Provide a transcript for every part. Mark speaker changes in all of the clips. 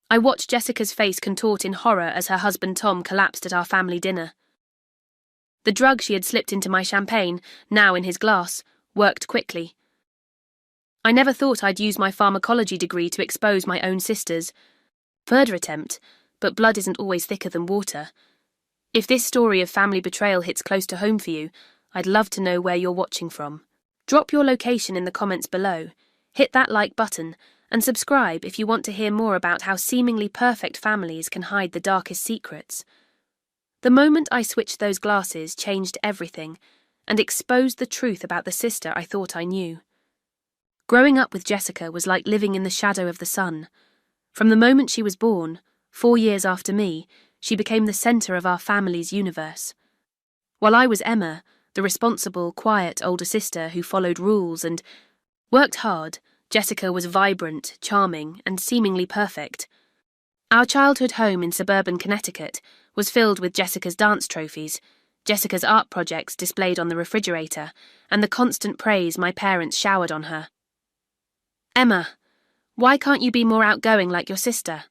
Speaker 1: I watched Jessica's face contort in horror as her husband Tom collapsed at our family dinner. The drug she had slipped into my champagne, now in his glass, worked quickly. I never thought I'd use my pharmacology degree to expose my own sisters. Murder attempt, but blood isn't always thicker than water. If this story of family betrayal hits close to home for you, I'd love to know where you're watching from. Drop your location in the comments below, hit that like button, and subscribe if you want to hear more about how seemingly perfect families can hide the darkest secrets. The moment I switched those glasses changed everything, and exposed the truth about the sister I thought I knew. Growing up with Jessica was like living in the shadow of the sun. From the moment she was born, 4 years after me, she became the centre of our family's universe. While I was Emma, the responsible, quiet older sister who followed rules and worked hard, Jessica was vibrant, charming, and seemingly perfect. Our childhood home in suburban Connecticut was filled with Jessica's dance trophies, Jessica's art projects displayed on the refrigerator, and the constant praise my parents showered on her. "Emma, why can't you be more outgoing like your sister?"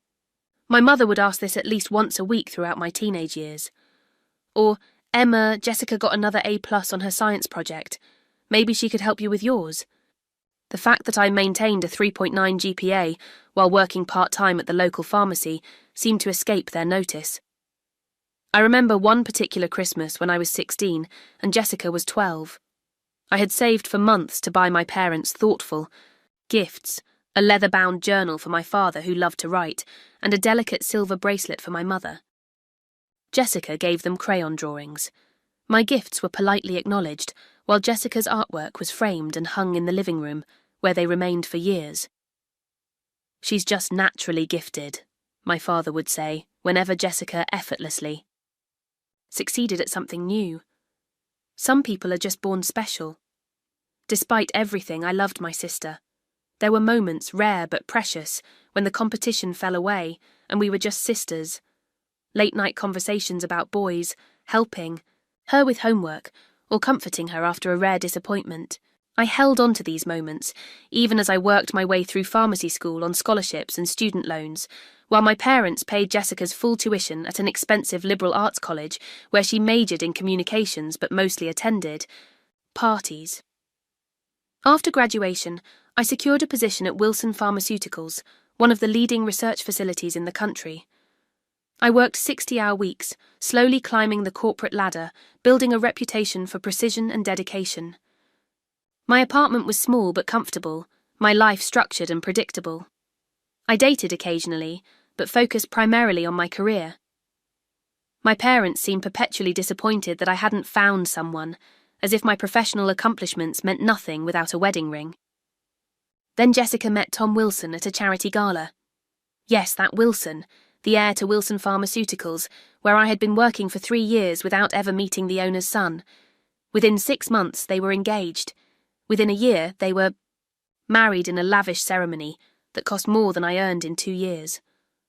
Speaker 1: My mother would ask this at least once a week throughout my teenage years. Or, "Emma, Jessica got another A+ on her science project. Maybe she could help you with yours." The fact that I maintained a 3.9 GPA while working part-time at the local pharmacy seemed to escape their notice. I remember one particular Christmas when I was 16 and Jessica was 12. I had saved for months to buy my parents thoughtful gifts, a leather-bound journal for my father who loved to write, and a delicate silver bracelet for my mother. Jessica gave them crayon drawings. My gifts were politely acknowledged, while Jessica's artwork was framed and hung in the living room, where they remained for years. "She's just naturally gifted," my father would say, whenever Jessica effortlessly succeeded at something new. Some people are just born special. Despite everything, I loved my sister. There were moments, rare but precious, when the competition fell away and we were just sisters. Late-night conversations about boys, helping her with homework, or comforting her after a rare disappointment. I held on to these moments, even as I worked my way through pharmacy school on scholarships and student loans, while my parents paid Jessica's full tuition at an expensive liberal arts college where she majored in communications but mostly attended parties. After graduation, I secured a position at Wilson Pharmaceuticals, one of the leading research facilities in the country. I worked 60-hour weeks, slowly climbing the corporate ladder, building a reputation for precision and dedication. My apartment was small but comfortable, my life structured and predictable. I dated occasionally, but focused primarily on my career. My parents seemed perpetually disappointed that I hadn't found someone, as if my professional accomplishments meant nothing without a wedding ring. Then Jessica met Tom Wilson at a charity gala. Yes, that Wilson, the heir to Wilson Pharmaceuticals, where I had been working for 3 years without ever meeting the owner's son. Within 6 months, they were engaged. Within a year, they were married in a lavish ceremony that cost more than I earned in 2 years.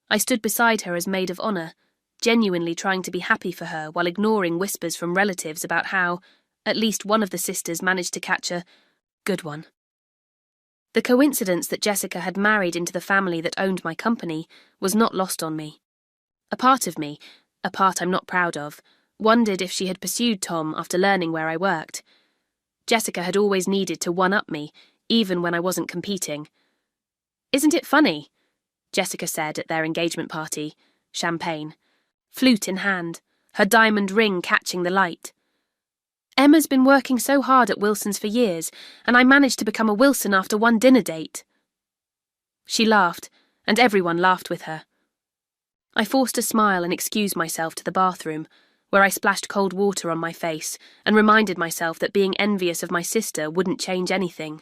Speaker 1: I stood beside her as maid of honour, genuinely trying to be happy for her while ignoring whispers from relatives about how at least one of the sisters managed to catch a good one. The coincidence that Jessica had married into the family that owned my company was not lost on me. A part of me, a part I'm not proud of, wondered if she had pursued Tom after learning where I worked. Jessica had always needed to one-up me, even when I wasn't competing. "Isn't it funny?" Jessica said at their engagement party, champagne, flute in hand, her diamond ring catching the light. "Emma's been working so hard at Wilson's for years, and I managed to become a Wilson after one dinner date." She laughed, and everyone laughed with her. I forced a smile and excused myself to the bathroom, where I splashed cold water on my face and reminded myself that being envious of my sister wouldn't change anything.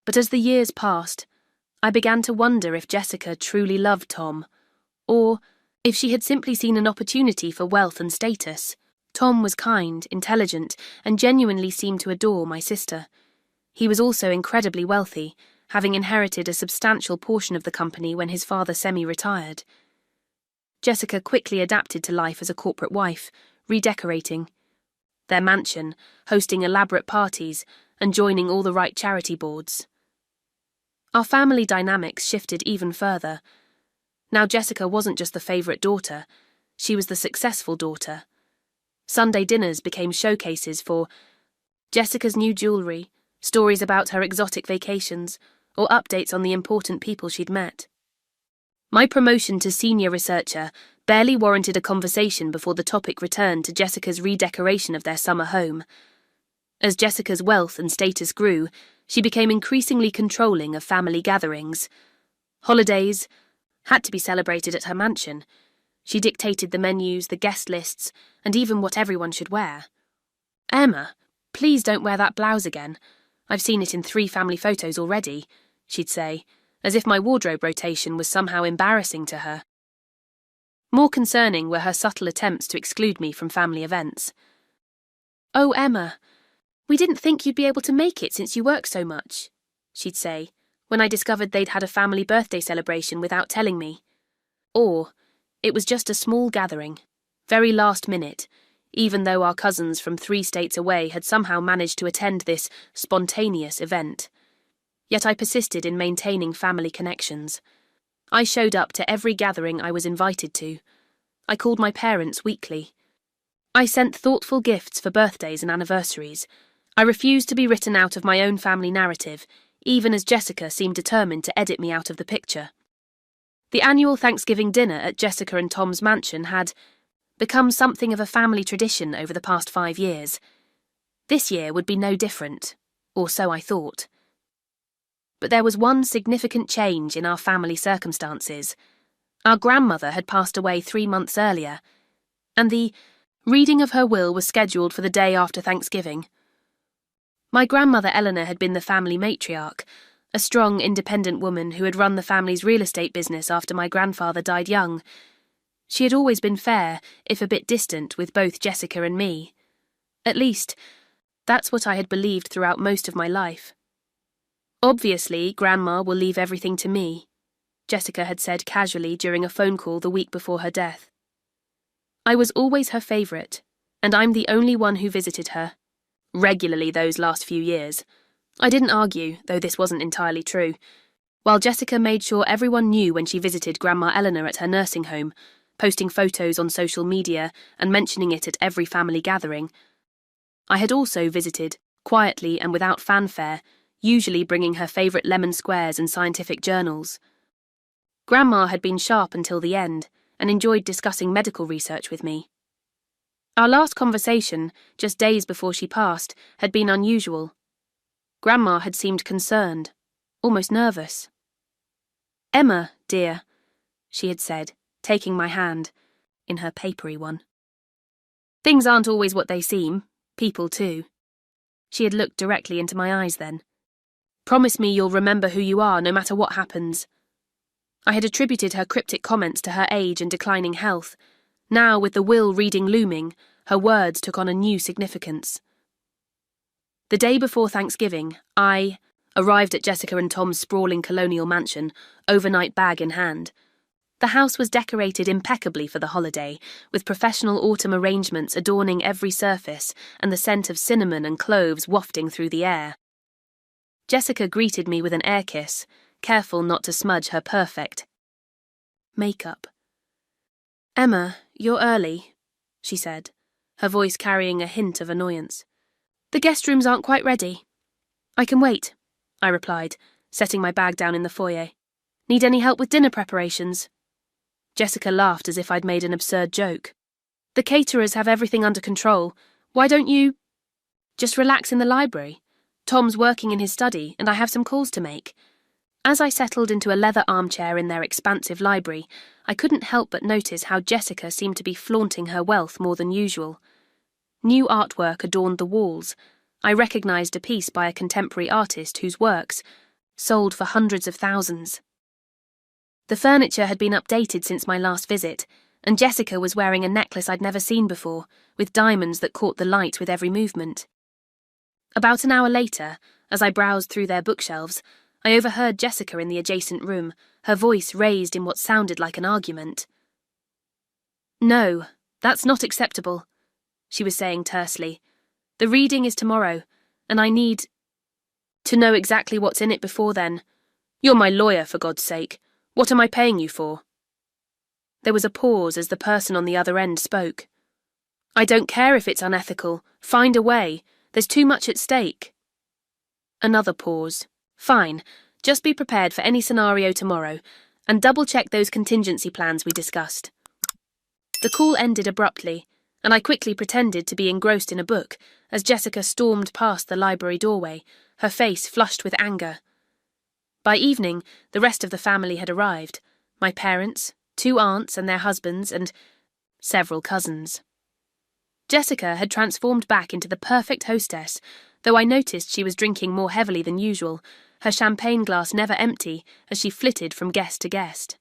Speaker 1: But as the years passed, I began to wonder if Jessica truly loved Tom, or if she had simply seen an opportunity for wealth and status. Tom was kind, intelligent, and genuinely seemed to adore my sister. He was also incredibly wealthy, having inherited a substantial portion of the company when his father semi-retired. Jessica quickly adapted to life as a corporate wife, redecorating their mansion, hosting elaborate parties, and joining all the right charity boards. Our family dynamics shifted even further. Now Jessica wasn't just the favourite daughter, she was the successful daughter. Sunday dinners became showcases for Jessica's new jewellery, stories about her exotic vacations, or updates on the important people she'd met. My promotion to senior researcher barely warranted a conversation before the topic returned to Jessica's redecoration of their summer home. As Jessica's wealth and status grew, she became increasingly controlling of family gatherings. Holidays had to be celebrated at her mansion. She dictated the menus, the guest lists, and even what everyone should wear. "Emma, please don't wear that blouse again. I've seen it in 3 family photos already," she'd say, as if my wardrobe rotation was somehow embarrassing to her. More concerning were her subtle attempts to exclude me from family events. "Oh, Emma, we didn't think you'd be able to make it since you work so much," she'd say, when I discovered they'd had a family birthday celebration without telling me. Or, it was just a small gathering, very last minute, even though our cousins from 3 states away had somehow managed to attend this spontaneous event. Yet I persisted in maintaining family connections. I showed up to every gathering I was invited to. I called my parents weekly. I sent thoughtful gifts for birthdays and anniversaries. I refused to be written out of my own family narrative, even as Jessica seemed determined to edit me out of the picture. The annual Thanksgiving dinner at Jessica and Tom's mansion had become something of a family tradition over the past 5 years. This year would be no different, or so I thought. But there was one significant change in our family circumstances. Our grandmother had passed away 3 months earlier, and the reading of her will was scheduled for the day after Thanksgiving. My grandmother Eleanor had been the family matriarch, a strong, independent woman who had run the family's real estate business after my grandfather died young. She had always been fair, if a bit distant, with both Jessica and me. At least, that's what I had believed throughout most of my life. "Obviously, Grandma will leave everything to me," Jessica had said casually during a phone call the week before her death. I was always her favourite, and I'm the only one who visited her. Regularly those last few years. I didn't argue, though this wasn't entirely true. While Jessica made sure everyone knew when she visited Grandma Eleanor at her nursing home, posting photos on social media and mentioning it at every family gathering, I had also visited, quietly and without fanfare, usually bringing her favourite lemon squares and scientific journals. Grandma had been sharp until the end and enjoyed discussing medical research with me. Our last conversation, just days before she passed, had been unusual. Grandma had seemed concerned, almost nervous. "Emma, dear," she had said, taking my hand, in her papery one. "Things aren't always what they seem, people too." She had looked directly into my eyes then. "Promise me you'll remember who you are no matter what happens." I had attributed her cryptic comments to her age and declining health. Now, with the will reading looming, her words took on a new significance. The day before Thanksgiving, I arrived at Jessica and Tom's sprawling colonial mansion, overnight bag in hand. The house was decorated impeccably for the holiday, with professional autumn arrangements adorning every surface and the scent of cinnamon and cloves wafting through the air. Jessica greeted me with an air kiss, careful not to smudge her perfect makeup. "Emma, you're early," she said, her voice carrying a hint of annoyance. "The guest rooms aren't quite ready." "I can wait," I replied, setting my bag down in the foyer. "Need any help with dinner preparations?" Jessica laughed as if I'd made an absurd joke. "The caterers have everything under control. Why don't you just relax in the library? Tom's working in his study, and I have some calls to make." As I settled into a leather armchair in their expansive library, I couldn't help but notice how Jessica seemed to be flaunting her wealth more than usual. New artwork adorned the walls. I recognised a piece by a contemporary artist whose works sold for hundreds of thousands. The furniture had been updated since my last visit, and Jessica was wearing a necklace I'd never seen before, with diamonds that caught the light with every movement. About an hour later, as I browsed through their bookshelves, I overheard Jessica in the adjacent room, her voice raised in what sounded like an argument. "No, that's not acceptable," she was saying tersely. "The reading is tomorrow, and I need to know exactly what's in it before then. You're my lawyer, for God's sake. What am I paying you for?" There was a pause as the person on the other end spoke. "I don't care if it's unethical. Find a way. There's too much at stake." Another pause. "Fine. Just be prepared for any scenario tomorrow, and double-check those contingency plans we discussed." The call ended abruptly, and I quickly pretended to be engrossed in a book as Jessica stormed past the library doorway, her face flushed with anger. By evening, the rest of the family had arrived. My parents, 2 aunts and their husbands, and several cousins. Jessica had transformed back into the perfect hostess, though I noticed she was drinking more heavily than usual, her champagne glass never empty as she flitted from guest to guest.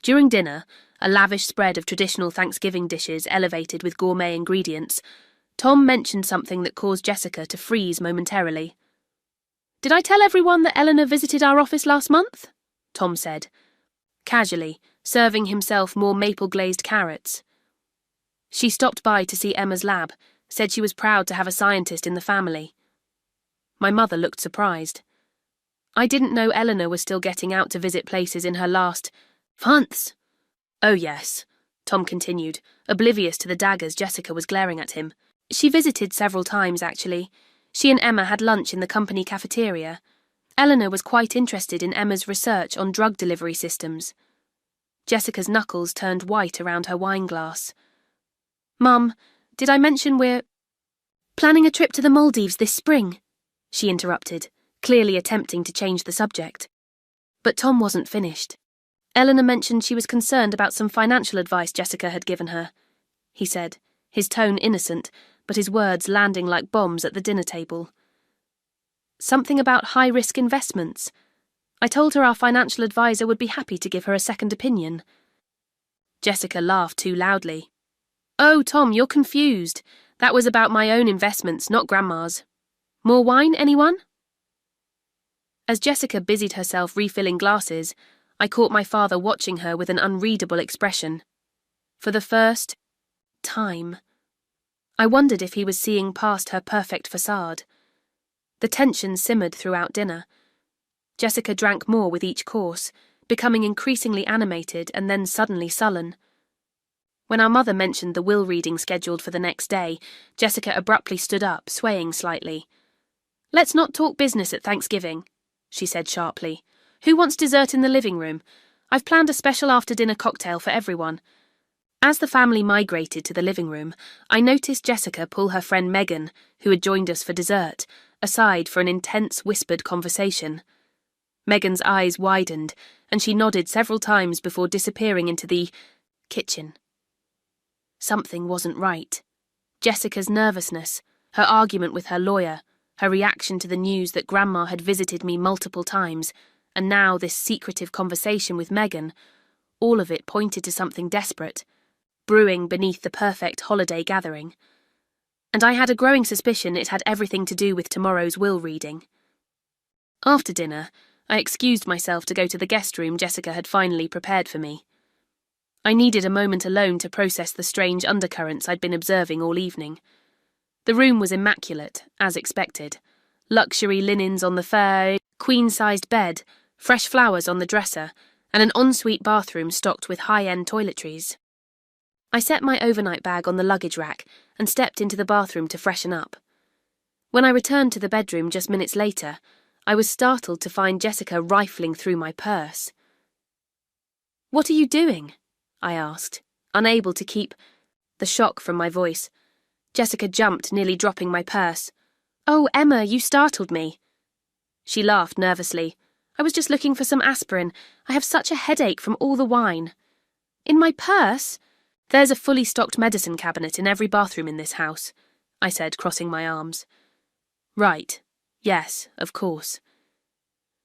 Speaker 1: During dinner, a lavish spread of traditional Thanksgiving dishes elevated with gourmet ingredients, Tom mentioned something that caused Jessica to freeze momentarily. "Did I tell everyone that Eleanor visited our office last month?" Tom said, casually, serving himself more maple-glazed carrots. "She stopped by to see Emma's lab, said she was proud to have a scientist in the family." My mother looked surprised. "I didn't know Eleanor was still getting out to visit places in her last months." "Oh yes," Tom continued, oblivious to the daggers Jessica was glaring at him. "She visited several times, actually. She and Emma had lunch in the company cafeteria. Eleanor was quite interested in Emma's research on drug delivery systems." Jessica's knuckles turned white around her wineglass. "Mum, did I mention we're planning a trip to the Maldives this spring?" she interrupted, clearly attempting to change the subject. But Tom wasn't finished. "Eleanor mentioned she was concerned about some financial advice Jessica had given her," he said, his tone innocent, but his words landing like bombs at the dinner table. "Something about high-risk investments. I told her our financial advisor would be happy to give her a second opinion." Jessica laughed too loudly. "Oh, Tom, you're confused. That was about my own investments, not Grandma's. More wine, anyone?" As Jessica busied herself refilling glasses, I caught my father watching her with an unreadable expression. For the first time, I wondered if he was seeing past her perfect facade. The tension simmered throughout dinner. Jessica drank more with each course, becoming increasingly animated and then suddenly sullen. When our mother mentioned the will reading scheduled for the next day, Jessica abruptly stood up, swaying slightly. "Let's not talk business at Thanksgiving," she said sharply. "Who wants dessert in the living room? I've planned a special after-dinner cocktail for everyone." As the family migrated to the living room, I noticed Jessica pull her friend Megan, who had joined us for dessert, aside for an intense whispered conversation. Megan's eyes widened, and she nodded several times before disappearing into the kitchen. Something wasn't right. Jessica's nervousness, her argument with her lawyer, her reaction to the news that Grandma had visited me multiple times, and now this secretive conversation with Megan, all of it pointed to something desperate, brewing beneath the perfect holiday gathering. And I had a growing suspicion it had everything to do with tomorrow's will reading. After dinner, I excused myself to go to the guest room Jessica had finally prepared for me. I needed a moment alone to process the strange undercurrents I'd been observing all evening. The room was immaculate, as expected. Luxury linens on the fair, queen-sized bed, fresh flowers on the dresser, and an ensuite bathroom stocked with high-end toiletries. I set my overnight bag on the luggage rack and stepped into the bathroom to freshen up. When I returned to the bedroom just minutes later, I was startled to find Jessica rifling through my purse. "What are you doing?" I asked, unable to keep the shock from my voice. Jessica jumped, nearly dropping my purse. "Oh, Emma, you startled me." She laughed nervously. "I was just looking for some aspirin. I have such a headache from all the wine." "In my purse?" "There's a fully stocked medicine cabinet in every bathroom in this house," I said, crossing my arms. "Right. Yes, of course."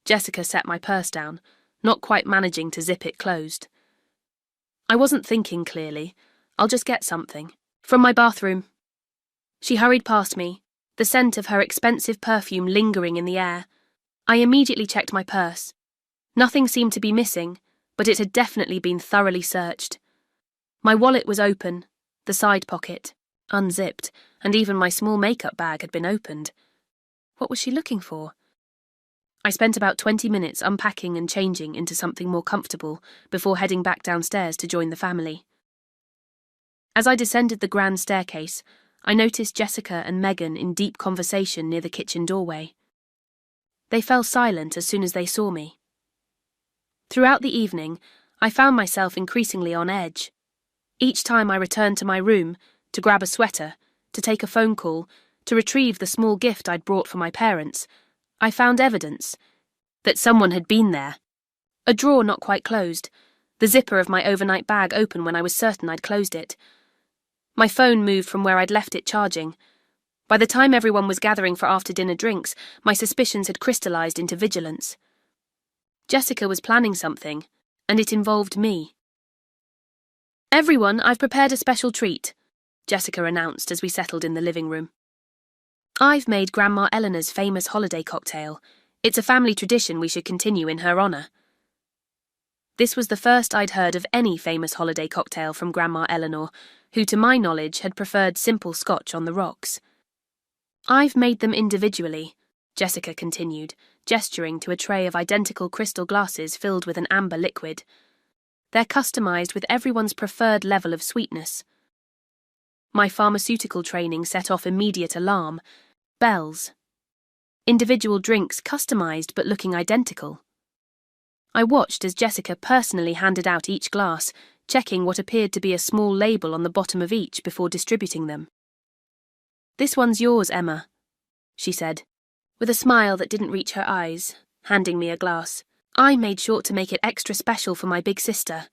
Speaker 1: Jessica set my purse down, not quite managing to zip it closed. "I wasn't thinking clearly. I'll just get something. From my bathroom." She hurried past me, the scent of her expensive perfume lingering in the air. I immediately checked my purse. Nothing seemed to be missing, but it had definitely been thoroughly searched. My wallet was open, the side pocket unzipped, and even my small makeup bag had been opened. What was she looking for? I spent about 20 minutes unpacking and changing into something more comfortable before heading back downstairs to join the family. As I descended the grand staircase, I noticed Jessica and Megan in deep conversation near the kitchen doorway. They fell silent as soon as they saw me. Throughout the evening, I found myself increasingly on edge. Each time I returned to my room, to grab a sweater, to take a phone call, to retrieve the small gift I'd brought for my parents, I found evidence that someone had been there. A drawer not quite closed, the zipper of my overnight bag open when I was certain I'd closed it. My phone moved from where I'd left it charging. By the time everyone was gathering for after-dinner drinks, my suspicions had crystallized into vigilance. Jessica was planning something, and it involved me. "Everyone, I've prepared a special treat," Jessica announced as we settled in the living room. "I've made Grandma Eleanor's famous holiday cocktail. It's a family tradition we should continue in her honour." This was the first I'd heard of any famous holiday cocktail from Grandma Eleanor, who to my knowledge had preferred simple scotch on the rocks. "I've made them individually," Jessica continued, gesturing to a tray of identical crystal glasses filled with an amber liquid. "They're customised with everyone's preferred level of sweetness." My pharmaceutical training set off immediate alarm. Bells. Individual drinks customised but looking identical. I watched as Jessica personally handed out each glass, checking what appeared to be a small label on the bottom of each before distributing them. "This one's yours, Emma," she said, with a smile that didn't reach her eyes, handing me a glass. "I made sure to make it extra special for my big sister."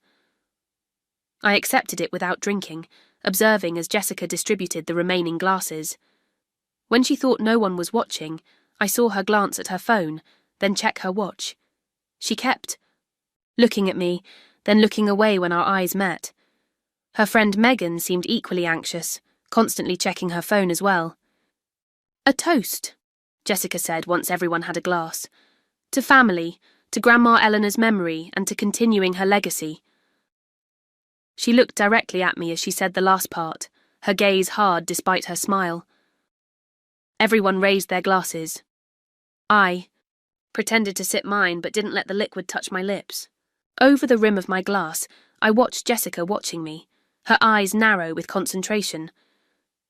Speaker 1: I accepted it without drinking, observing as Jessica distributed the remaining glasses. When she thought no one was watching, I saw her glance at her phone, then check her watch. She kept looking at me, then looking away when our eyes met. Her friend Megan seemed equally anxious, constantly checking her phone as well. "A toast," Jessica said once everyone had a glass. "To family, to Grandma Eleanor's memory, and to continuing her legacy." She looked directly at me as she said the last part, her gaze hard despite her smile. Everyone raised their glasses. I pretended to sip mine but didn't let the liquid touch my lips. Over the rim of my glass, I watched Jessica watching me, her eyes narrow with concentration.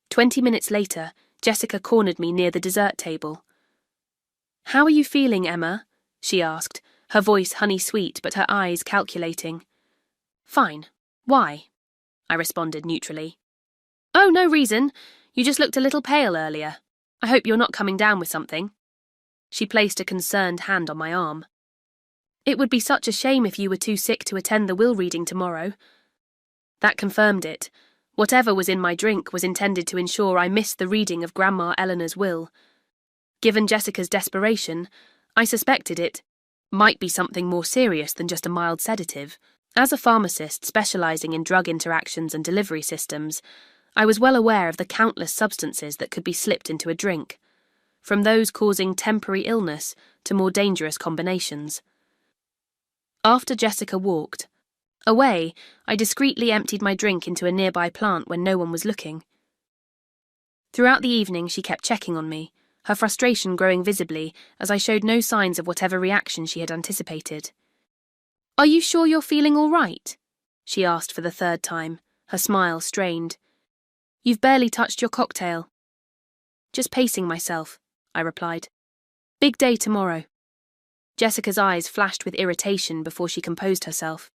Speaker 1: 20 minutes later, Jessica cornered me near the dessert table. "How are you feeling, Emma?" she asked, her voice honey-sweet but her eyes calculating. "Fine. Why?" I responded neutrally. "Oh, no reason. You just looked a little pale earlier. I hope you're not coming down with something." She placed a concerned hand on my arm. "It would be such a shame if you were too sick to attend the will reading tomorrow." That confirmed it. Whatever was in my drink was intended to ensure I missed the reading of Grandma Eleanor's will. Given Jessica's desperation, I suspected it might be something more serious than just a mild sedative. As a pharmacist specialising in drug interactions and delivery systems, I was well aware of the countless substances that could be slipped into a drink, from those causing temporary illness to more dangerous combinations. After Jessica walked away, I discreetly emptied my drink into a nearby plant when no one was looking. Throughout the evening she kept checking on me, her frustration growing visibly as I showed no signs of whatever reaction she had anticipated. "Are you sure you're feeling all right?" she asked for the third time, her smile strained. "You've barely touched your cocktail." "Just pacing myself," I replied. "Big day tomorrow." Jessica's eyes flashed with irritation before she composed herself.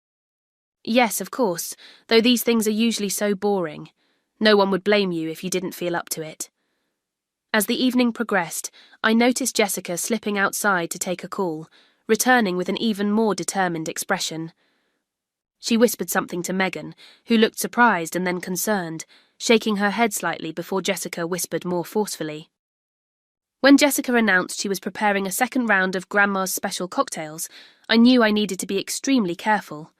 Speaker 1: "Yes, of course, though these things are usually so boring. No one would blame you if you didn't feel up to it." As the evening progressed, I noticed Jessica slipping outside to take a call, returning with an even more determined expression. She whispered something to Megan, who looked surprised and then concerned, shaking her head slightly before Jessica whispered more forcefully. When Jessica announced she was preparing a second round of Grandma's special cocktails, I knew I needed to be extremely careful.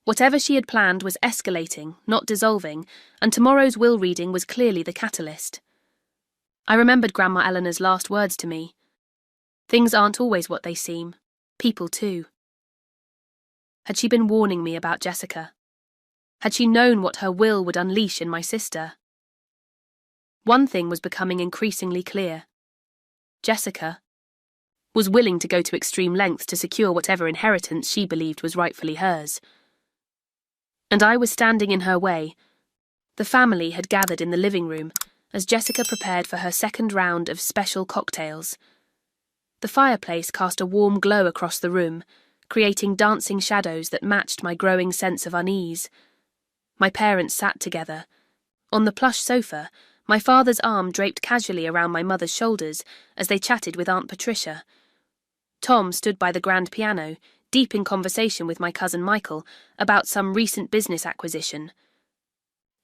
Speaker 1: Whatever she had planned was escalating, not dissolving, and tomorrow's will reading was clearly the catalyst. I remembered Grandma Eleanor's last words to me. Things aren't always what they seem. People too. Had she been warning me about Jessica? Had she known what her will would unleash in my sister? One thing was becoming increasingly clear. Jessica was willing to go to extreme lengths to secure whatever inheritance she believed was rightfully hers. And I was standing in her way. The family had gathered in the living room as Jessica prepared for her second round of special cocktails. The fireplace cast a warm glow across the room, creating dancing shadows that matched my growing sense of unease. My parents sat together. On the plush sofa, my father's arm draped casually around my mother's shoulders as they chatted with Aunt Patricia. Tom stood by the grand piano, deep in conversation with my cousin Michael about some recent business acquisition.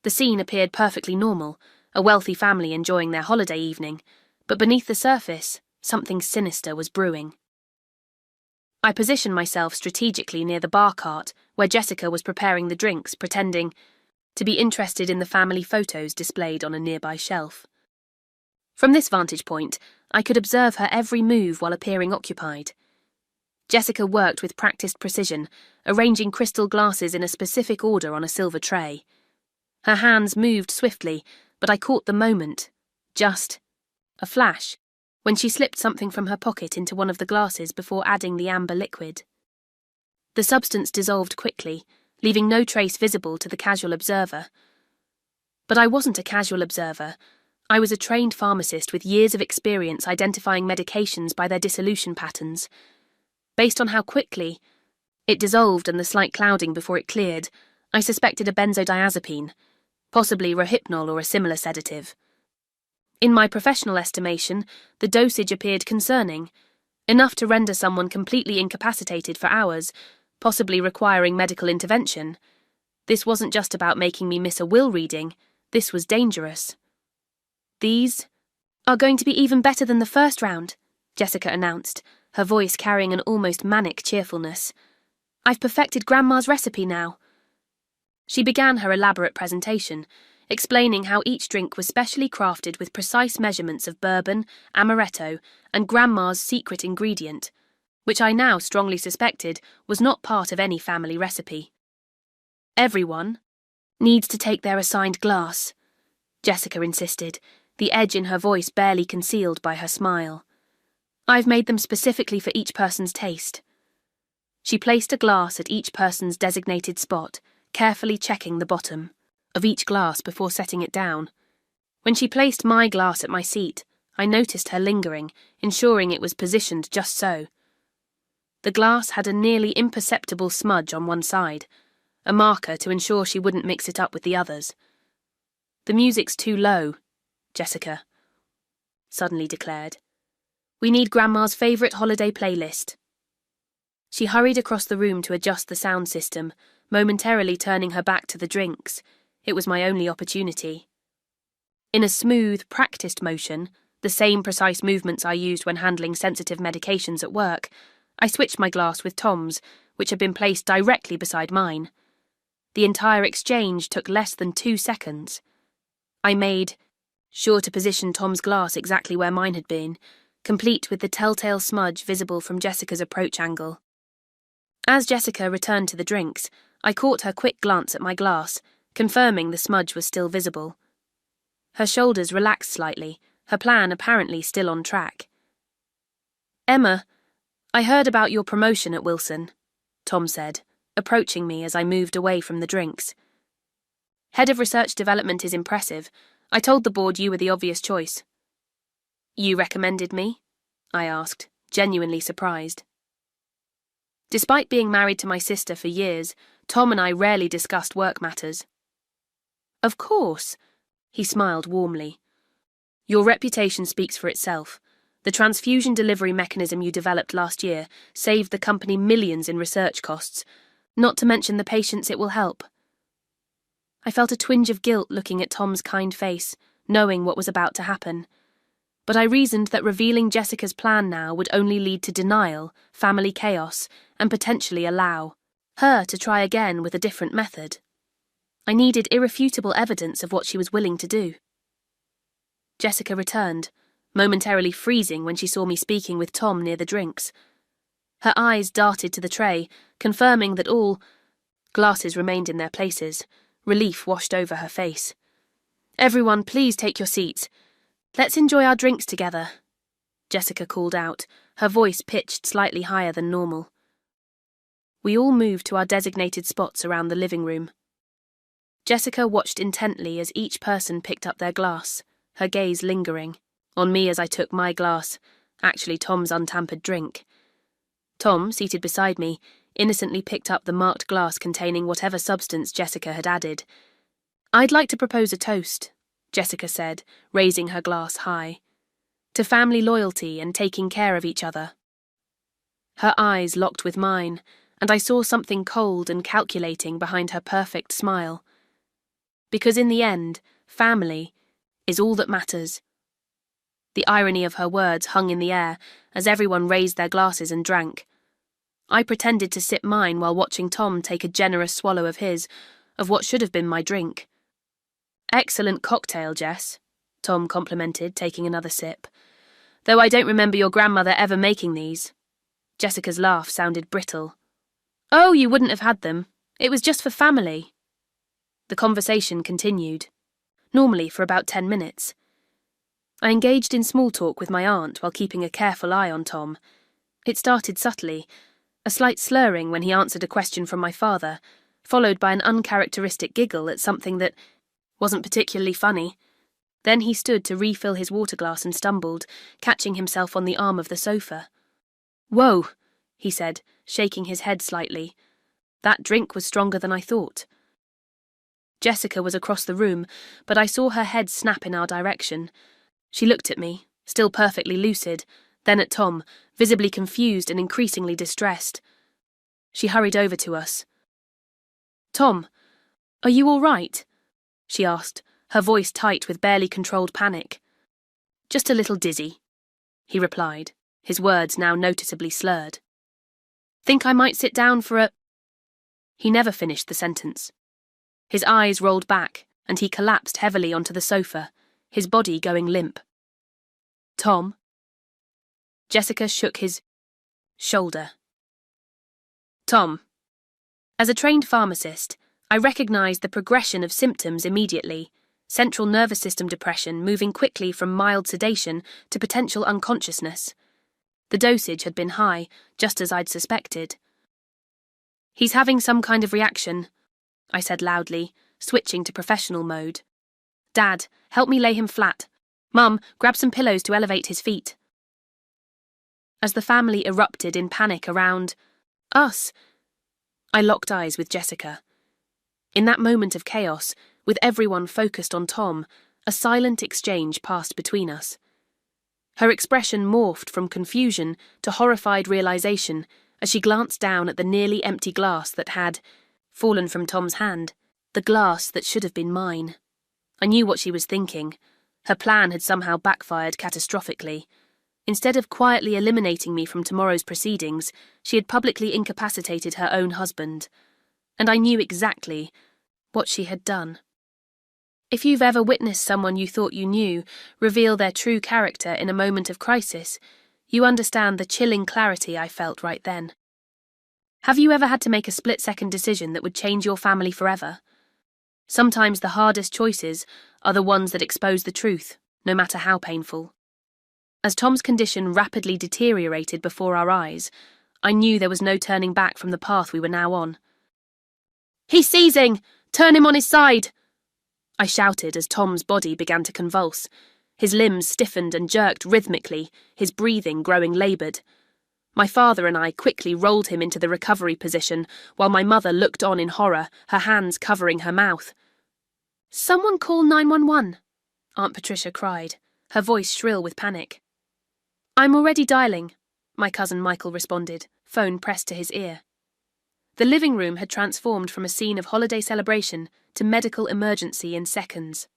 Speaker 1: The scene appeared perfectly normal, a wealthy family enjoying their holiday evening, but beneath the surface, something sinister was brewing. I positioned myself strategically near the bar cart where Jessica was preparing the drinks, pretending to be interested in the family photos displayed on a nearby shelf. From this vantage point, I could observe her every move while appearing occupied. Jessica worked with practiced precision, arranging crystal glasses in a specific order on a silver tray. Her hands moved swiftly, but I caught the moment, just a flash, when she slipped something from her pocket into one of the glasses before adding the amber liquid. The substance dissolved quickly, leaving no trace visible to the casual observer. But I wasn't a casual observer. I was a trained pharmacist with years of experience identifying medications by their dissolution patterns. Based on how quickly it dissolved and the slight clouding before it cleared, I suspected a benzodiazepine, possibly Rohypnol or a similar sedative. In my professional estimation, the dosage appeared concerning, enough to render someone completely incapacitated for hours, possibly requiring medical intervention. This wasn't just about making me miss a will reading, this was dangerous. "These are going to be even better than the first round," Jessica announced, her voice carrying an almost manic cheerfulness. "I've perfected Grandma's recipe now." She began her elaborate presentation, explaining how each drink was specially crafted with precise measurements of bourbon, amaretto, and Grandma's secret ingredient, which I now strongly suspected was not part of any family recipe. "Everyone needs to take their assigned glass," Jessica insisted, the edge in her voice barely concealed by her smile. "I've made them specifically for each person's taste." She placed a glass at each person's designated spot, carefully checking the bottom of each glass before setting it down. When she placed my glass at my seat, I noticed her lingering, ensuring it was positioned just so. The glass had a nearly imperceptible smudge on one side, a marker to ensure she wouldn't mix it up with the others. "The music's too low," Jessica suddenly declared. "We need Grandma's favourite holiday playlist." She hurried across the room to adjust the sound system, momentarily turning her back to the drinks. It was my only opportunity. In a smooth, practiced motion, the same precise movements I used when handling sensitive medications at work, I switched my glass with Tom's, which had been placed directly beside mine. The entire exchange took less than 2 seconds. I made sure to position Tom's glass exactly where mine had been, complete with the telltale smudge visible from Jessica's approach angle. As Jessica returned to the drinks, I caught her quick glance at my glass, confirming the smudge was still visible. Her shoulders relaxed slightly, her plan apparently still on track. "Emma, I heard about your promotion at Wilson," Tom said, approaching me as I moved away from the drinks. "Head of Research Development is impressive. I told the board you were the obvious choice." "You recommended me?" I asked, genuinely surprised. Despite being married to my sister for years, Tom and I rarely discussed work matters. "Of course," he smiled warmly. "Your reputation speaks for itself. The transfusion delivery mechanism you developed last year saved the company millions in research costs, not to mention the patients it will help." I felt a twinge of guilt looking at Tom's kind face, knowing what was about to happen. But I reasoned that revealing Jessica's plan now would only lead to denial, family chaos, and potentially allow her to try again with a different method. I needed irrefutable evidence of what she was willing to do. Jessica returned, momentarily freezing when she saw me speaking with Tom near the drinks. Her eyes darted to the tray, confirming that all glasses remained in their places. Relief washed over her face. "Everyone, please take your seats. Let's enjoy our drinks together," Jessica called out, her voice pitched slightly higher than normal. We all moved to our designated spots around the living room. Jessica watched intently as each person picked up their glass, her gaze lingering on me as I took my glass, actually Tom's untampered drink. Tom, seated beside me, innocently picked up the marked glass containing whatever substance Jessica had added. "I'd like to propose a toast," Jessica said, raising her glass high, "to family loyalty and taking care of each other." Her eyes locked with mine, and I saw something cold and calculating behind her perfect smile. Because in the end, family is all that matters. The irony of her words hung in the air as everyone raised their glasses and drank. I pretended to sip mine while watching Tom take a generous swallow of his, of what should have been my drink. "Excellent cocktail, Jess," Tom complimented, taking another sip. "Though I don't remember your grandmother ever making these." Jessica's laugh sounded brittle. "Oh, you wouldn't have had them. It was just for family." The conversation continued, normally for about 10 minutes. I engaged in small talk with my aunt while keeping a careful eye on Tom. It started subtly, a slight slurring when he answered a question from my father, followed by an uncharacteristic giggle at something that wasn't particularly funny. Then he stood to refill his water glass and stumbled, catching himself on the arm of the sofa. "Whoa," he said, shaking his head slightly. "That drink was stronger than I thought." Jessica was across the room, but I saw her head snap in our direction. She looked at me, still perfectly lucid, then at Tom, visibly confused and increasingly distressed. She hurried over to us. "Tom, are you all right?" she asked, her voice tight with barely controlled panic. "Just a little dizzy," he replied, his words now noticeably slurred. "Think I might sit down for a—" He never finished the sentence. His eyes rolled back, and he collapsed heavily onto the sofa, his body going limp. "Tom?" Jessica shook his shoulder. "Tom, as a trained pharmacist, I recognized the progression of symptoms immediately, central nervous system depression moving quickly from mild sedation to potential unconsciousness. The dosage had been high, just as I'd suspected. He's having some kind of reaction," I said loudly, switching to professional mode. "Dad, help me lay him flat. Mum, grab some pillows to elevate his feet." As the family erupted in panic around us, I locked eyes with Jessica. In that moment of chaos, with everyone focused on Tom, a silent exchange passed between us. Her expression morphed from confusion to horrified realization as she glanced down at the nearly empty glass that had fallen from Tom's hand, the glass that should have been mine. I knew what she was thinking. Her plan had somehow backfired catastrophically. Instead of quietly eliminating me from tomorrow's proceedings, she had publicly incapacitated her own husband. And I knew exactly what she had done. If you've ever witnessed someone you thought you knew reveal their true character in a moment of crisis, you understand the chilling clarity I felt right then. Have you ever had to make a split-second decision that would change your family forever? Sometimes the hardest choices are the ones that expose the truth, no matter how painful. As Tom's condition rapidly deteriorated before our eyes, I knew there was no turning back from the path we were now on. "He's seizing! Turn him on his side!" I shouted as Tom's body began to convulse. His limbs stiffened and jerked rhythmically, his breathing growing laboured. My father and I quickly rolled him into the recovery position, while my mother looked on in horror, her hands covering her mouth. "Someone call 911, Aunt Patricia cried, her voice shrill with panic. "I'm already dialing," my cousin Michael responded, phone pressed to his ear. The living room had transformed from a scene of holiday celebration to medical emergency in seconds.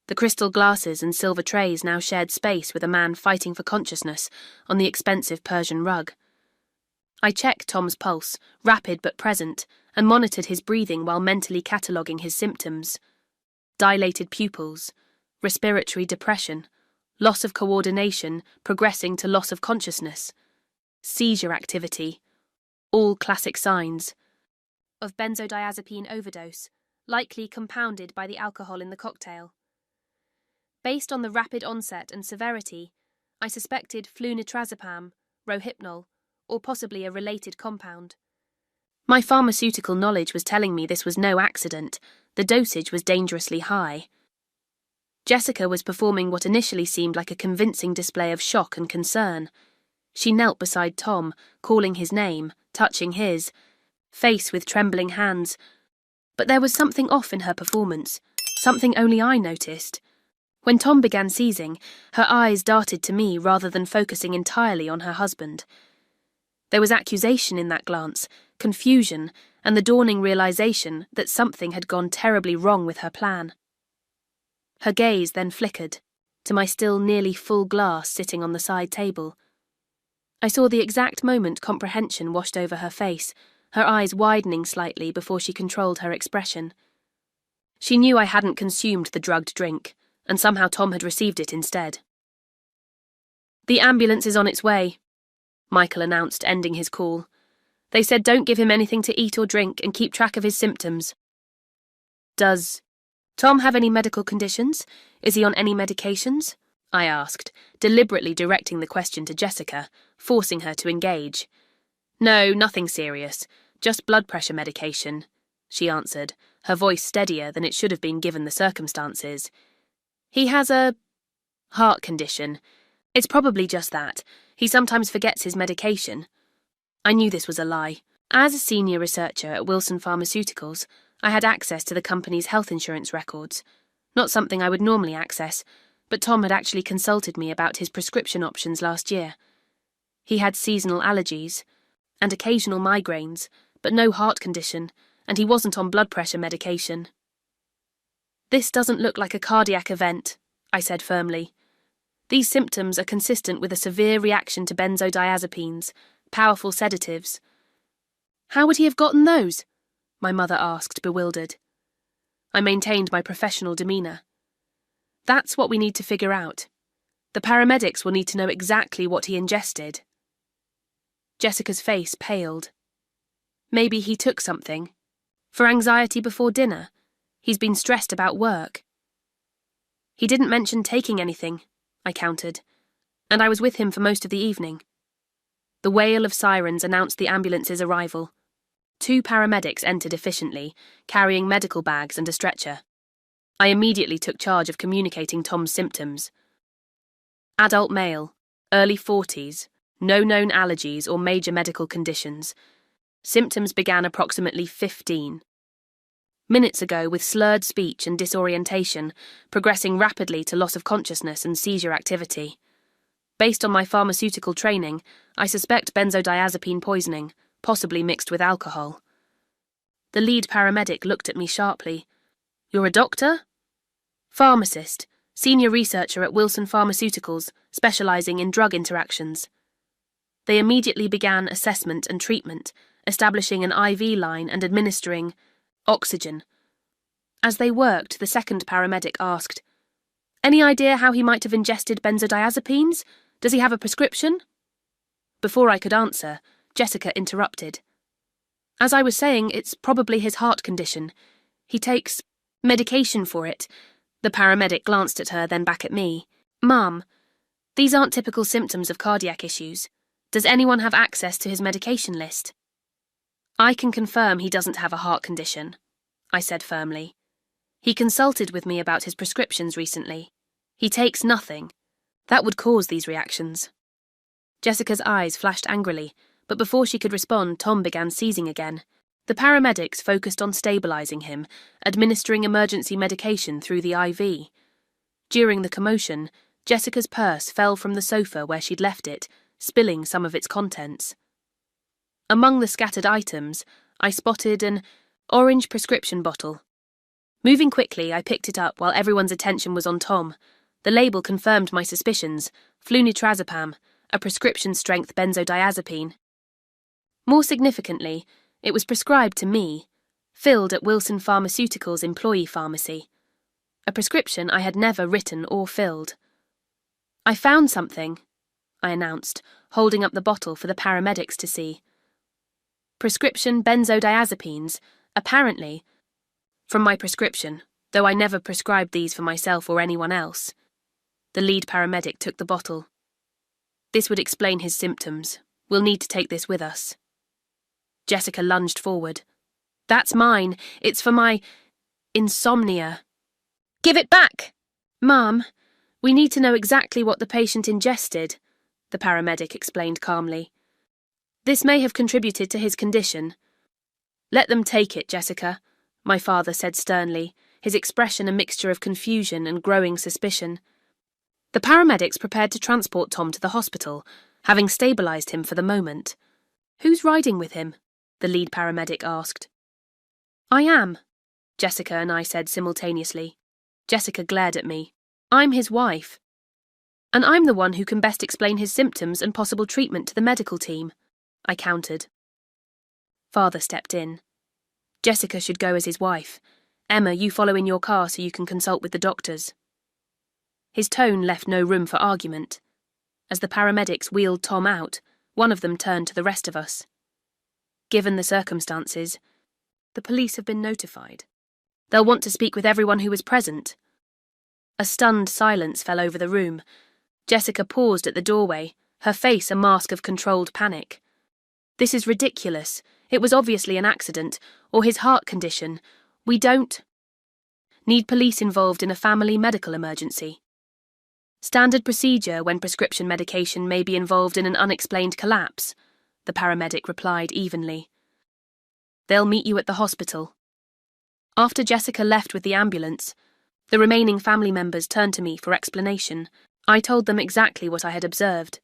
Speaker 1: The crystal glasses and silver trays now shared space with a man fighting for consciousness on the expensive Persian rug. I checked Tom's pulse, rapid but present, and monitored his breathing while mentally cataloguing his symptoms. Dilated pupils, respiratory depression, loss of coordination progressing to loss of consciousness, seizure activity, all classic signs of benzodiazepine overdose, likely compounded by the alcohol in the cocktail. Based on the rapid onset and severity, I suspected flunitrazepam, rohypnol, or possibly a related compound. My pharmaceutical knowledge was telling me this was no accident. The dosage was dangerously high. Jessica was performing what initially seemed like a convincing display of shock and concern. She knelt beside Tom, calling his name, touching his, face with trembling hands. But there was something off in her performance, something only I noticed. When Tom began seizing, her eyes darted to me rather than focusing entirely on her husband. There was accusation in that glance, confusion, and the dawning realization that something had gone terribly wrong with her plan. Her gaze then flickered to my still nearly full glass sitting on the side table. I saw the exact moment comprehension washed over her face, her eyes widening slightly before she controlled her expression. She knew I hadn't consumed the drugged drink, and somehow Tom had received it instead. "The ambulance is on its way," Michael announced, ending his call. "They said don't give him anything to eat or drink and keep track of his symptoms." "Does Tom have any medical conditions? Is he on any medications?" I asked, deliberately directing the question to Jessica, forcing her to engage. "No, nothing serious. Just blood pressure medication," she answered, her voice steadier than it should have been given the circumstances. "He has a heart condition. It's probably just that. He sometimes forgets his medication." I knew this was a lie. As a senior researcher at Wilson Pharmaceuticals, I had access to the company's health insurance records. Not something I would normally access, but Tom had actually consulted me about his prescription options last year. He had seasonal allergies and occasional migraines, but no heart condition, and he wasn't on blood pressure medication. "This doesn't look like a cardiac event," I said firmly. "These symptoms are consistent with a severe reaction to benzodiazepines, powerful sedatives." "How would he have gotten those?" my mother asked, bewildered. I maintained my professional demeanour. "That's what we need to figure out. The paramedics will need to know exactly what he ingested." Jessica's face paled. "Maybe he took something. For anxiety before dinner. He's been stressed about work." "He didn't mention taking anything," I countered, "and I was with him for most of the evening." The wail of sirens announced the ambulance's arrival. 2 paramedics entered efficiently, carrying medical bags and a stretcher. I immediately took charge of communicating Tom's symptoms. Adult male, early 40s, no known allergies or major medical conditions. Symptoms began approximately 15 minutes ago with slurred speech and disorientation, progressing rapidly to loss of consciousness and seizure activity. Based on my pharmaceutical training, I suspect benzodiazepine poisoning, possibly mixed with alcohol. The lead paramedic looked at me sharply. "You're a doctor?" "Pharmacist, senior researcher at Wilson Pharmaceuticals, specializing in drug interactions." They immediately began assessment and treatment, establishing an IV line and administering oxygen. As they worked, the second paramedic asked, "Any idea how he might have ingested benzodiazepines? Does he have a prescription?" Before I could answer, Jessica interrupted. "As I was saying, it's probably his heart condition. He takes medication for it." The paramedic glanced at her, then back at me. "Mum, these aren't typical symptoms of cardiac issues. Does anyone have access to his medication list?" "I can confirm he doesn't have a heart condition," I said firmly. "He consulted with me about his prescriptions recently. He takes nothing. That would cause these reactions." Jessica's eyes flashed angrily, but before she could respond, Tom began seizing again. The paramedics focused on stabilizing him, administering emergency medication through the IV. During the commotion, Jessica's purse fell from the sofa where she'd left it, spilling some of its contents. Among the scattered items, I spotted an orange prescription bottle. Moving quickly, I picked it up while everyone's attention was on Tom. The label confirmed my suspicions: flunitrazepam, a prescription-strength benzodiazepine. More significantly, it was prescribed to me, filled at Wilson Pharmaceuticals' employee pharmacy. A prescription I had never written or filled. "I found something," I announced, holding up the bottle for the paramedics to see. "Prescription benzodiazepines, apparently, from my prescription, though I never prescribed these for myself or anyone else." The lead paramedic took the bottle. This would explain his symptoms. We'll need to take this with us. Jessica lunged forward. That's mine. It's for my insomnia. Give it back! Ma'am, we need to know exactly what the patient ingested, the paramedic explained calmly. This may have contributed to his condition. Let them take it, Jessica, my father said sternly, his expression a mixture of confusion and growing suspicion. The paramedics prepared to transport Tom to the hospital, having stabilised him for the moment. Who's riding with him? The lead paramedic asked. I am, Jessica and I said simultaneously. Jessica glared at me. I'm his wife. And I'm the one who can best explain his symptoms and possible treatment to the medical team, I countered. Father stepped in. Jessica should go as his wife. Emma, you follow in your car so you can consult with the doctors. His tone left no room for argument. As the paramedics wheeled Tom out, one of them turned to the rest of us. Given the circumstances, the police have been notified. They'll want to speak with everyone who was present. A stunned silence fell over the room. Jessica paused at the doorway, her face a mask of controlled panic. This is ridiculous. It was obviously an accident, or his heart condition. We don't need police involved in a family medical emergency. Standard procedure when prescription medication may be involved in an unexplained collapse, the paramedic replied evenly. They'll meet you at the hospital. After Jessica left with the ambulance, the remaining family members turned to me for explanation. I told them exactly what I had observed.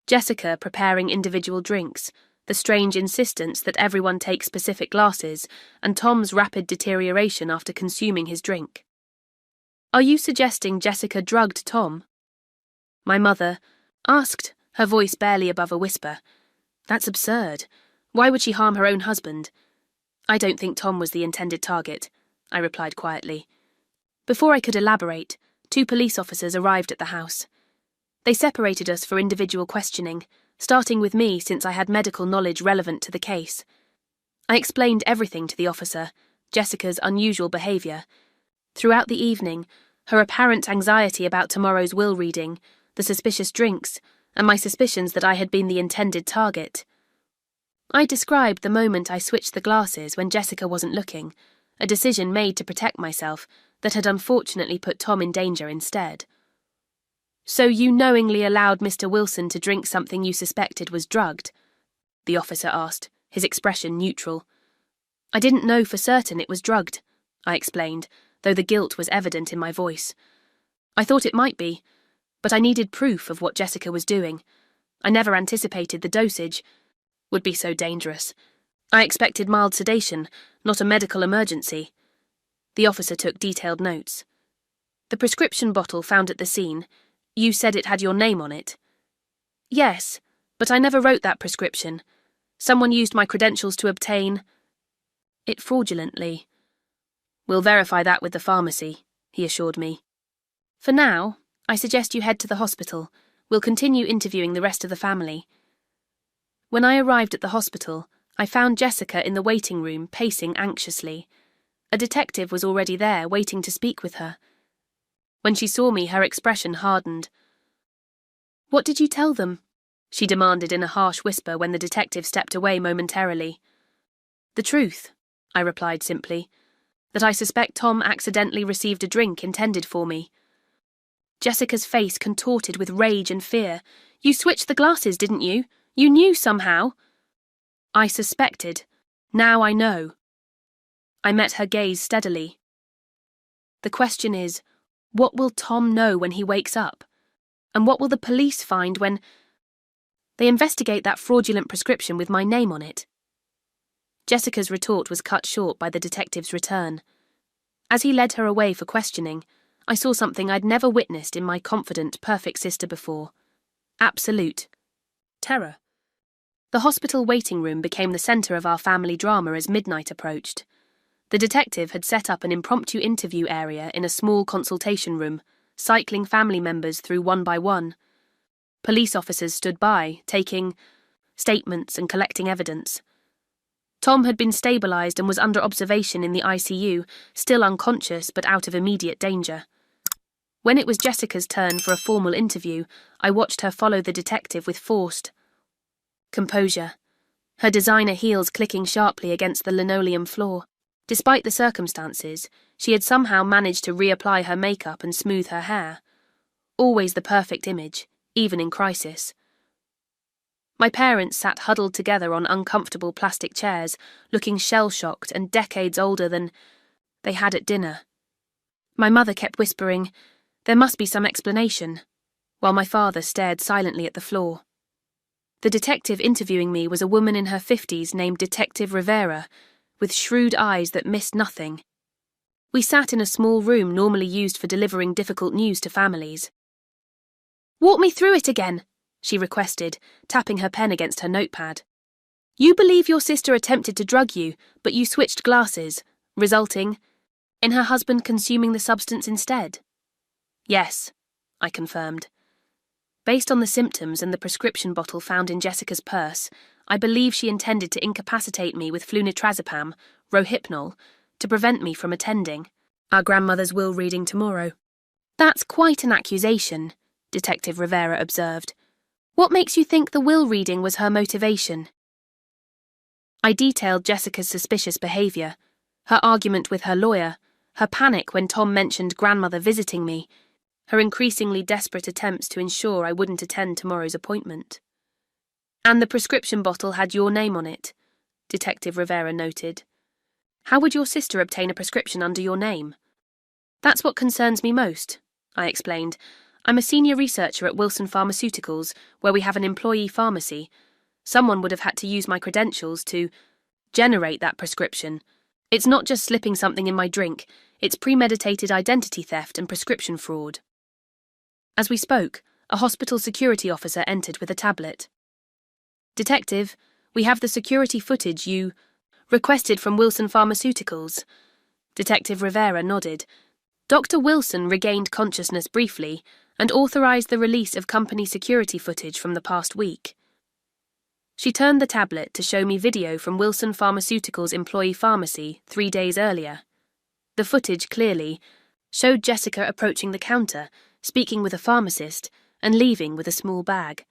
Speaker 1: Jessica preparing individual drinks, the strange insistence that everyone take specific glasses, and Tom's rapid deterioration after consuming his drink. Are you suggesting Jessica drugged Tom? My mother asked, her voice barely above a whisper. That's absurd. Why would she harm her own husband? I don't think Tom was the intended target, I replied quietly. Before I could elaborate, 2 police officers arrived at the house. They separated us for individual questioning, starting with me since I had medical knowledge relevant to the case. I explained everything to the officer, Jessica's unusual behaviour. Throughout the evening, her apparent anxiety about tomorrow's will reading, the suspicious drinks, and my suspicions that I had been the intended target. I described the moment I switched the glasses when Jessica wasn't looking, a decision made to protect myself that had unfortunately put Tom in danger instead. So you knowingly allowed Mr. Wilson to drink something you suspected was drugged? The officer asked, his expression neutral. I didn't know for certain it was drugged, I explained, though the guilt was evident in my voice. I thought it might be, but I needed proof of what Jessica was doing. I never anticipated the dosage would be so dangerous. I expected mild sedation, not a medical emergency. The officer took detailed notes. The prescription bottle found at the scene, you said it had your name on it. Yes, but I never wrote that prescription. Someone used my credentials to obtain it fraudulently. We'll verify that with the pharmacy, he assured me. For now, I suggest you head to the hospital. We'll continue interviewing the rest of the family. When I arrived at the hospital, I found Jessica in the waiting room, pacing anxiously. A detective was already there, waiting to speak with her. When she saw me, her expression hardened. What did you tell them? She demanded in a harsh whisper when the detective stepped away momentarily. The truth, I replied simply, that I suspect Tom accidentally received a drink intended for me. Jessica's face contorted with rage and fear. You switched the glasses, didn't you? You knew somehow. I suspected. Now I know. I met her gaze steadily. The question is, what will Tom know when he wakes up? And what will the police find when they investigate that fraudulent prescription with my name on it? Jessica's retort was cut short by the detective's return. As he led her away for questioning, I saw something I'd never witnessed in my confident, perfect sister before. Absolute terror. The hospital waiting room became the centre of our family drama as midnight approached. The detective had set up an impromptu interview area in a small consultation room, cycling family members through one by one. Police officers stood by, taking statements and collecting evidence. Tom had been stabilised and was under observation in the ICU, still unconscious but out of immediate danger. When it was Jessica's turn for a formal interview, I watched her follow the detective with forced composure, her designer heels clicking sharply against the linoleum floor. Despite the circumstances, she had somehow managed to reapply her makeup and smooth her hair. Always the perfect image, even in crisis. My parents sat huddled together on uncomfortable plastic chairs, looking shell-shocked and decades older than they had at dinner. My mother kept whispering, "There must be some explanation," while my father stared silently at the floor. The detective interviewing me was a woman in her 50s named Detective Rivera, with shrewd eyes that missed nothing. We sat in a small room normally used for delivering difficult news to families. "Walk me through it again," she requested, tapping her pen against her notepad. "You believe your sister attempted to drug you, but you switched glasses, resulting in her husband consuming the substance instead?" "Yes," I confirmed. Based on the symptoms and the prescription bottle found in Jessica's purse, I believe she intended to incapacitate me with flunitrazepam, Rohypnol, to prevent me from attending our grandmother's will reading tomorrow. "That's quite an accusation," Detective Rivera observed. "What makes you think the will reading was her motivation?" I detailed Jessica's suspicious behaviour, her argument with her lawyer, her panic when Tom mentioned grandmother visiting me, her increasingly desperate attempts to ensure I wouldn't attend tomorrow's appointment. "And the prescription bottle had your name on it," Detective Rivera noted. "How would your sister obtain a prescription under your name?" "That's what concerns me most," I explained. "I'm a senior researcher at Wilson Pharmaceuticals, where we have an employee pharmacy. Someone would have had to use my credentials to generate that prescription. It's not just slipping something in my drink, it's premeditated identity theft and prescription fraud." As we spoke, a hospital security officer entered with a tablet. "Detective, we have the security footage you requested from Wilson Pharmaceuticals." Detective Rivera nodded. "Dr. Wilson regained consciousness briefly and authorized the release of company security footage from the past week." She turned the tablet to show me video from Wilson Pharmaceuticals' employee pharmacy 3 days earlier. The footage clearly showed Jessica approaching the counter, speaking with a pharmacist, and leaving with a small bag.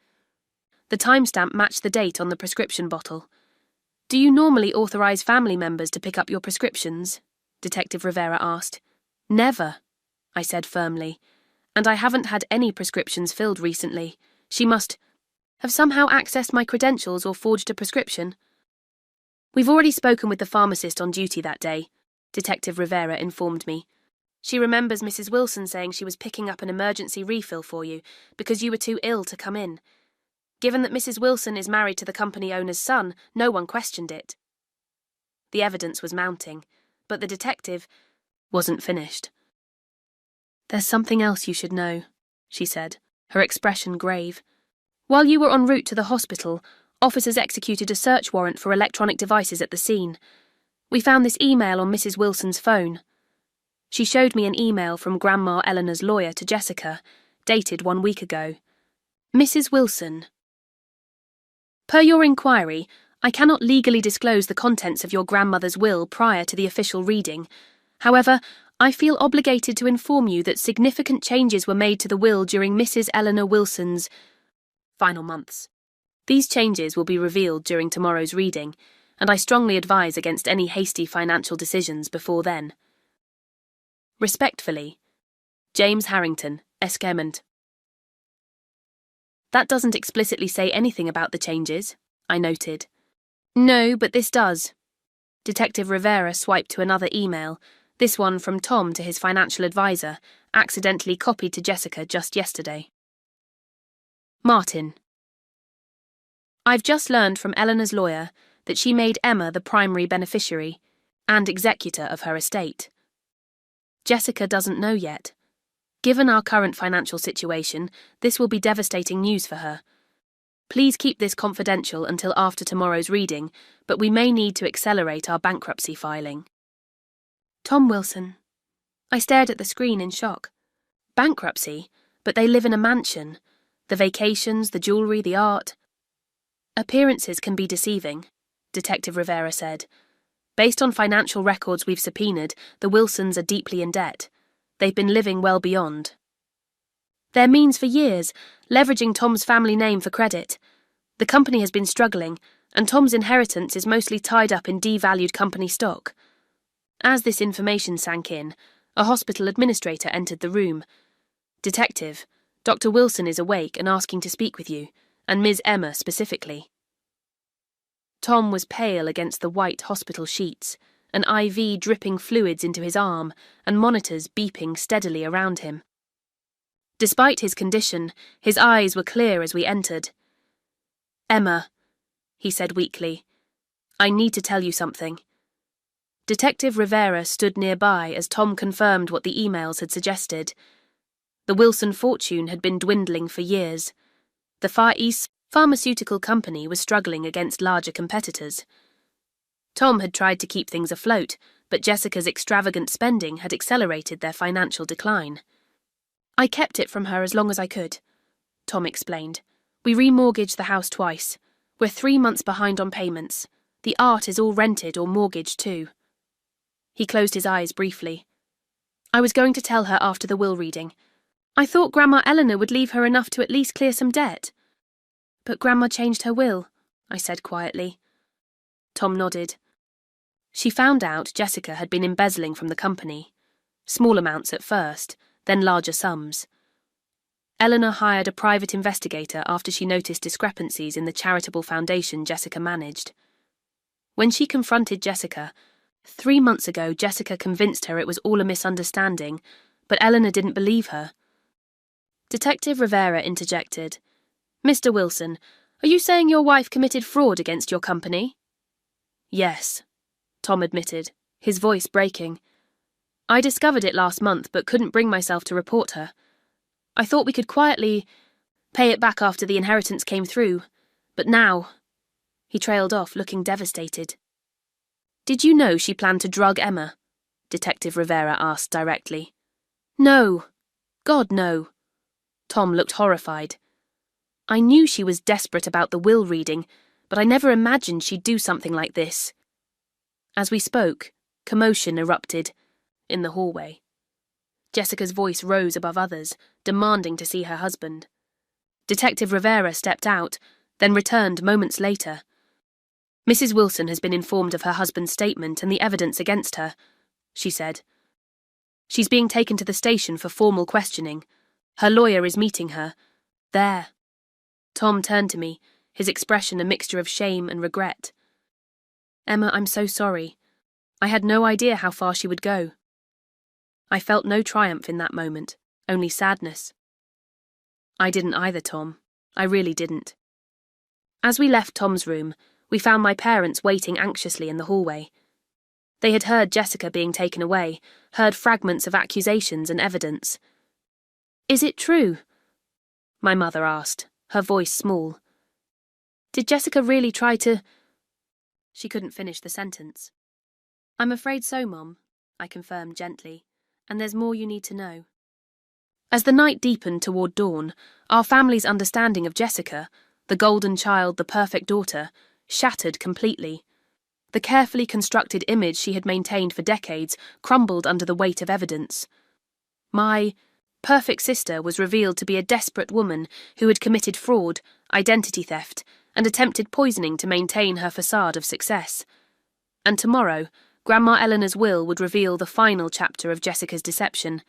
Speaker 1: The timestamp matched the date on the prescription bottle. "Do you normally authorize family members to pick up your prescriptions?" Detective Rivera asked. "Never," I said firmly. "And I haven't had any prescriptions filled recently. She must have somehow accessed my credentials or forged a prescription." "We've already spoken with the pharmacist on duty that day," Detective Rivera informed me. "She remembers Mrs. Wilson saying she was picking up an emergency refill for you because you were too ill to come in. Given that Mrs. Wilson is married to the company owner's son, no one questioned it." The evidence was mounting, but the detective wasn't finished. "There's something else you should know," she said, her expression grave. "While you were en route to the hospital, officers executed a search warrant for electronic devices at the scene. We found this email on Mrs. Wilson's phone." She showed me an email from Grandma Eleanor's lawyer to Jessica, dated 1 week ago. "Mrs. Wilson. Per your inquiry, I cannot legally disclose the contents of your grandmother's will prior to the official reading. However, I feel obligated to inform you that significant changes were made to the will during Mrs. Eleanor Wilson's final months. These changes will be revealed during tomorrow's reading, and I strongly advise against any hasty financial decisions before then. Respectfully, James Harrington, Esquerment." "That doesn't explicitly say anything about the changes," I noted. "No, but this does." Detective Rivera swiped to another email, this one from Tom to his financial advisor, accidentally copied to Jessica just yesterday. "Martin. I've just learned from Eleanor's lawyer that she made Emma the primary beneficiary and executor of her estate. Jessica doesn't know yet. Given our current financial situation, this will be devastating news for her. Please keep this confidential until after tomorrow's reading, but we may need to accelerate our bankruptcy filing." "Tom Wilson." I stared at the screen in shock. "Bankruptcy? But they live in a mansion. The vacations, the jewellery, the art." "Appearances can be deceiving," Detective Rivera said. "Based on financial records we've subpoenaed, the Wilsons are deeply in debt. They've been living well beyond They're means for years, leveraging Tom's family name for credit. The company has been struggling, and Tom's inheritance is mostly tied up in devalued company stock. As this information sank in, a hospital administrator entered the room. "Detective, Dr. Wilson is awake and asking to speak with you, and Ms. Emma specifically." Tom was pale against the white hospital sheets, an IV dripping fluids into his arm and monitors beeping steadily around him. Despite his condition, his eyes were clear as we entered. "Emma," he said weakly, "I need to tell you something." Detective Rivera stood nearby as Tom confirmed what the emails had suggested. The Wilson fortune had been dwindling for years. The Far East pharmaceutical company was struggling against larger competitors. Tom had tried to keep things afloat, but Jessica's extravagant spending had accelerated their financial decline. "I kept it from her as long as I could," Tom explained. "We remortgaged the house twice. We're 3 months behind on payments. The art is all rented or mortgaged too." He closed his eyes briefly. "I was going to tell her after the will reading. I thought Grandma Eleanor would leave her enough to at least clear some debt." "But Grandma changed her will," I said quietly. Tom nodded. "She found out Jessica had been embezzling from the company. Small amounts at first, then larger sums. Eleanor hired a private investigator after she noticed discrepancies in the charitable foundation Jessica managed. When she confronted Jessica, 3 months ago Jessica convinced her it was all a misunderstanding, but Eleanor didn't believe her." Detective Rivera interjected. "Mr. Wilson, are you saying your wife committed fraud against your company?" "Yes," Tom admitted, his voice breaking. "I discovered it last month but couldn't bring myself to report her. I thought we could quietly pay it back after the inheritance came through, but now—" He trailed off, looking devastated. "Did you know she planned to drug Emma?" Detective Rivera asked directly. "No. God, no." Tom looked horrified. "I knew she was desperate about the will reading, but I never imagined she'd do something like this." As we spoke, commotion erupted in the hallway. Jessica's voice rose above others, demanding to see her husband. Detective Rivera stepped out, then returned moments later. "Mrs. Wilson has been informed of her husband's statement and the evidence against her," she said. "She's being taken to the station for formal questioning. Her lawyer is meeting her. There." Tom turned to me, his expression a mixture of shame and regret. "Emma, I'm so sorry. I had no idea how far she would go." I felt no triumph in that moment, only sadness. "I didn't either, Tom. I really didn't." As we left Tom's room, we found my parents waiting anxiously in the hallway. They had heard Jessica being taken away, heard fragments of accusations and evidence. "Is it true?" my mother asked, her voice small. "Did Jessica really try to—" She couldn't finish the sentence. "I'm afraid so, Mom," I confirmed gently, "and there's more you need to know." As the night deepened toward dawn, our family's understanding of Jessica, the golden child, the perfect daughter, shattered completely. The carefully constructed image she had maintained for decades crumbled under the weight of evidence. My perfect sister was revealed to be a desperate woman who had committed fraud, identity theft, and attempted poisoning to maintain her facade of success. And tomorrow, Grandma Eleanor's will would reveal the final chapter of Jessica's deception.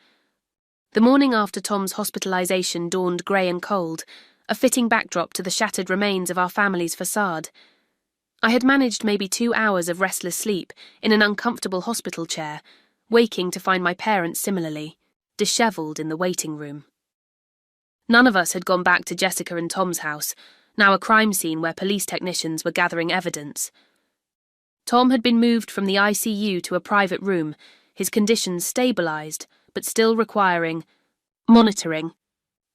Speaker 1: The morning after Tom's hospitalization dawned grey and cold, a fitting backdrop to the shattered remains of our family's facade. I had managed maybe 2 hours of restless sleep in an uncomfortable hospital chair, waking to find my parents similarly, dishevelled in the waiting room. None of us had gone back to Jessica and Tom's house, now a crime scene where police technicians were gathering evidence. Tom had been moved from the ICU to a private room, his condition stabilised, but still requiring monitoring.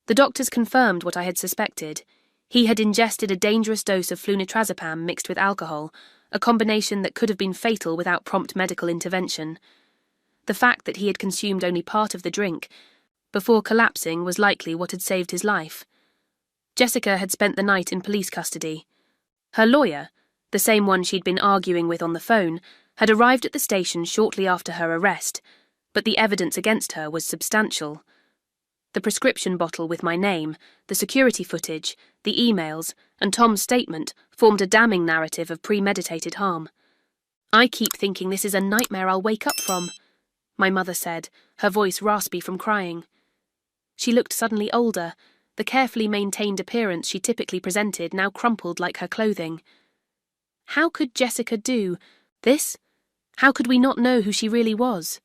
Speaker 1: The doctors confirmed what I had suspected. He had ingested a dangerous dose of flunitrazepam mixed with alcohol, a combination that could have been fatal without prompt medical intervention. The fact that he had consumed only part of the drink before collapsing was likely what had saved his life. Jessica had spent the night in police custody. Her lawyer, the same one she'd been arguing with on the phone, had arrived at the station shortly after her arrest, but the evidence against her was substantial. The prescription bottle with my name, the security footage, the emails, and Tom's statement formed a damning narrative of premeditated harm. "I keep thinking this is a nightmare I'll wake up from," my mother said, her voice raspy from crying. She looked suddenly older, the carefully maintained appearance she typically presented now crumpled like her clothing. How could Jessica do this? How could we not know who she really was?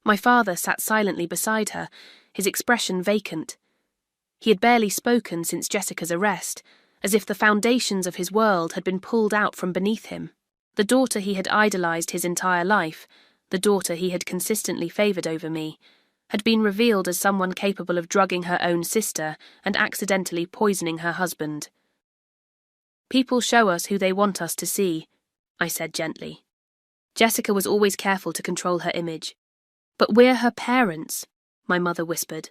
Speaker 1: My father sat silently beside her, his expression vacant. He had barely spoken since Jessica's arrest, as if the foundations of his world had been pulled out from beneath him. The daughter he had idolized his entire life, the daughter he had consistently favored over me, had been revealed as someone capable of drugging her own sister and accidentally poisoning her husband. "People show us who they want us to see," I said gently. Jessica was always careful to control her image. "But we're her parents," my mother whispered.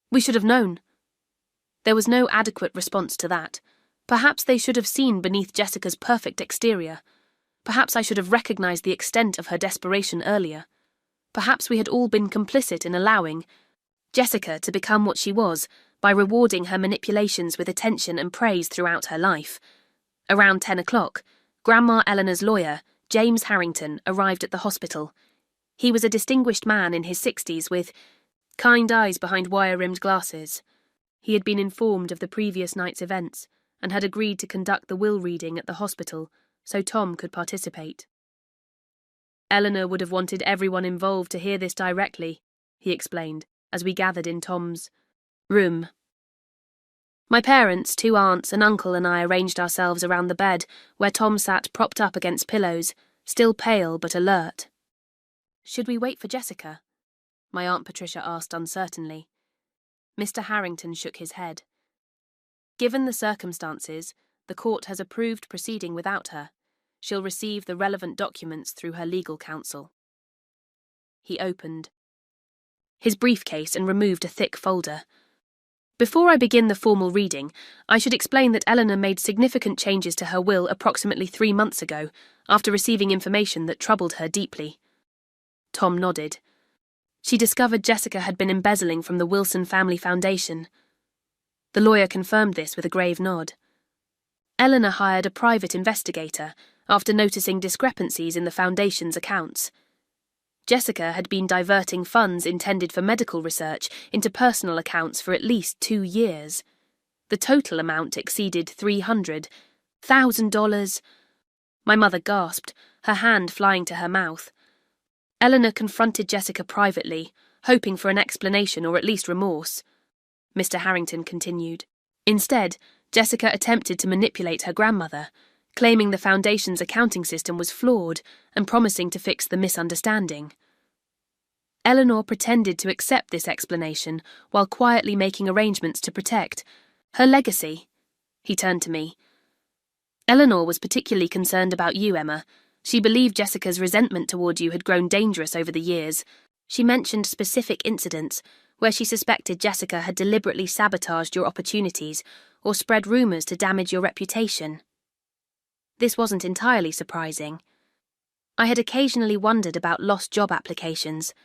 Speaker 1: "We should have known." There was no adequate response to that. Perhaps they should have seen beneath Jessica's perfect exterior. Perhaps I should have recognized the extent of her desperation earlier. Perhaps we had all been complicit in allowing Jessica to become what she was by rewarding her manipulations with attention and praise throughout her life. Around 10 o'clock, Grandma Eleanor's lawyer, James Harrington, arrived at the hospital. He was a distinguished man in his 60s with kind eyes behind wire-rimmed glasses. He had been informed of the previous night's events and had agreed to conduct the will reading at the hospital so Tom could participate. "Eleanor would have wanted everyone involved to hear this directly," he explained, as we gathered in Tom's room. My parents, 2 aunts, an uncle and I arranged ourselves around the bed where Tom sat propped up against pillows, still pale but alert. "Should we wait for Jessica?" my Aunt Patricia asked uncertainly. Mr. Harrington shook his head. "Given the circumstances, the court has approved proceeding without her. She'll receive the relevant documents through her legal counsel." He opened his briefcase and removed a thick folder. "Before I begin the formal reading, I should explain that Eleanor made significant changes to her will approximately 3 months ago, after receiving information that troubled her deeply." Tom nodded. "She discovered Jessica had been embezzling from the Wilson Family Foundation." The lawyer confirmed this with a grave nod. "Eleanor hired a private investigator after noticing discrepancies in the foundation's accounts. Jessica had been diverting funds intended for medical research into personal accounts for at least 2 years. The total amount exceeded $300,000. My mother gasped, her hand flying to her mouth. Eleanor confronted Jessica privately, hoping for an explanation or at least remorse. Mr. Harrington continued. Instead, Jessica attempted to manipulate her grandmother, claiming the foundation's accounting system was flawed and promising to fix the misunderstanding. Eleanor pretended to accept this explanation while quietly making arrangements to protect her legacy. He turned to me. "Eleanor was particularly concerned about you, Emma. She believed Jessica's resentment toward you had grown dangerous over the years. She mentioned specific incidents where she suspected Jessica had deliberately sabotaged your opportunities or spread rumors to damage your reputation." This wasn't entirely surprising. I had occasionally wondered about lost job applications,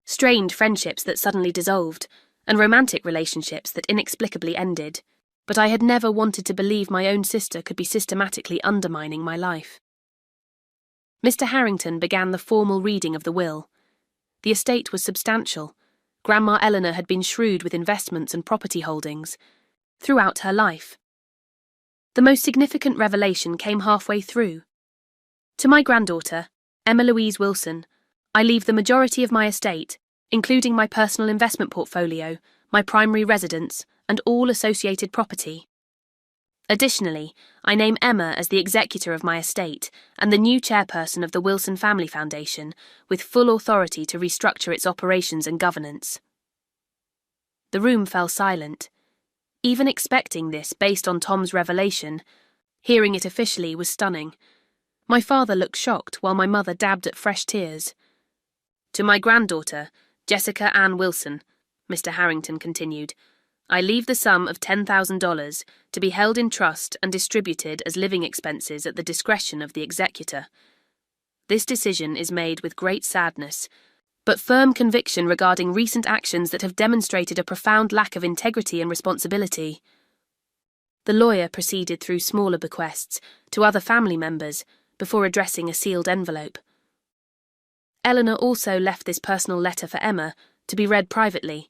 Speaker 1: strained friendships that suddenly dissolved, and romantic relationships that inexplicably ended, but I had never wanted to believe my own sister could be systematically undermining my life. Mr. Harrington began the formal reading of the will. The estate was substantial. Grandma Eleanor had been shrewd with investments and property holdings throughout her life. The most significant revelation came halfway through. "To my granddaughter, Emma Louise Wilson, I leave the majority of my estate, including my personal investment portfolio, my primary residence, and all associated property. Additionally, I name Emma as the executor of my estate and the new chairperson of the Wilson Family Foundation, with full authority to restructure its operations and governance." The room fell silent. Even expecting this based on Tom's revelation, hearing it officially was stunning. My father looked shocked while my mother dabbed at fresh tears. "To my granddaughter, Jessica Ann Wilson," Mr. Harrington continued, "I leave the sum of $10,000 to be held in trust and distributed as living expenses at the discretion of the executor. This decision is made with great sadness, but firm conviction regarding recent actions that have demonstrated a profound lack of integrity and responsibility. The lawyer proceeded through smaller bequests to other family members before addressing a sealed envelope. Eleanor also left this personal letter for Emma to be read privately.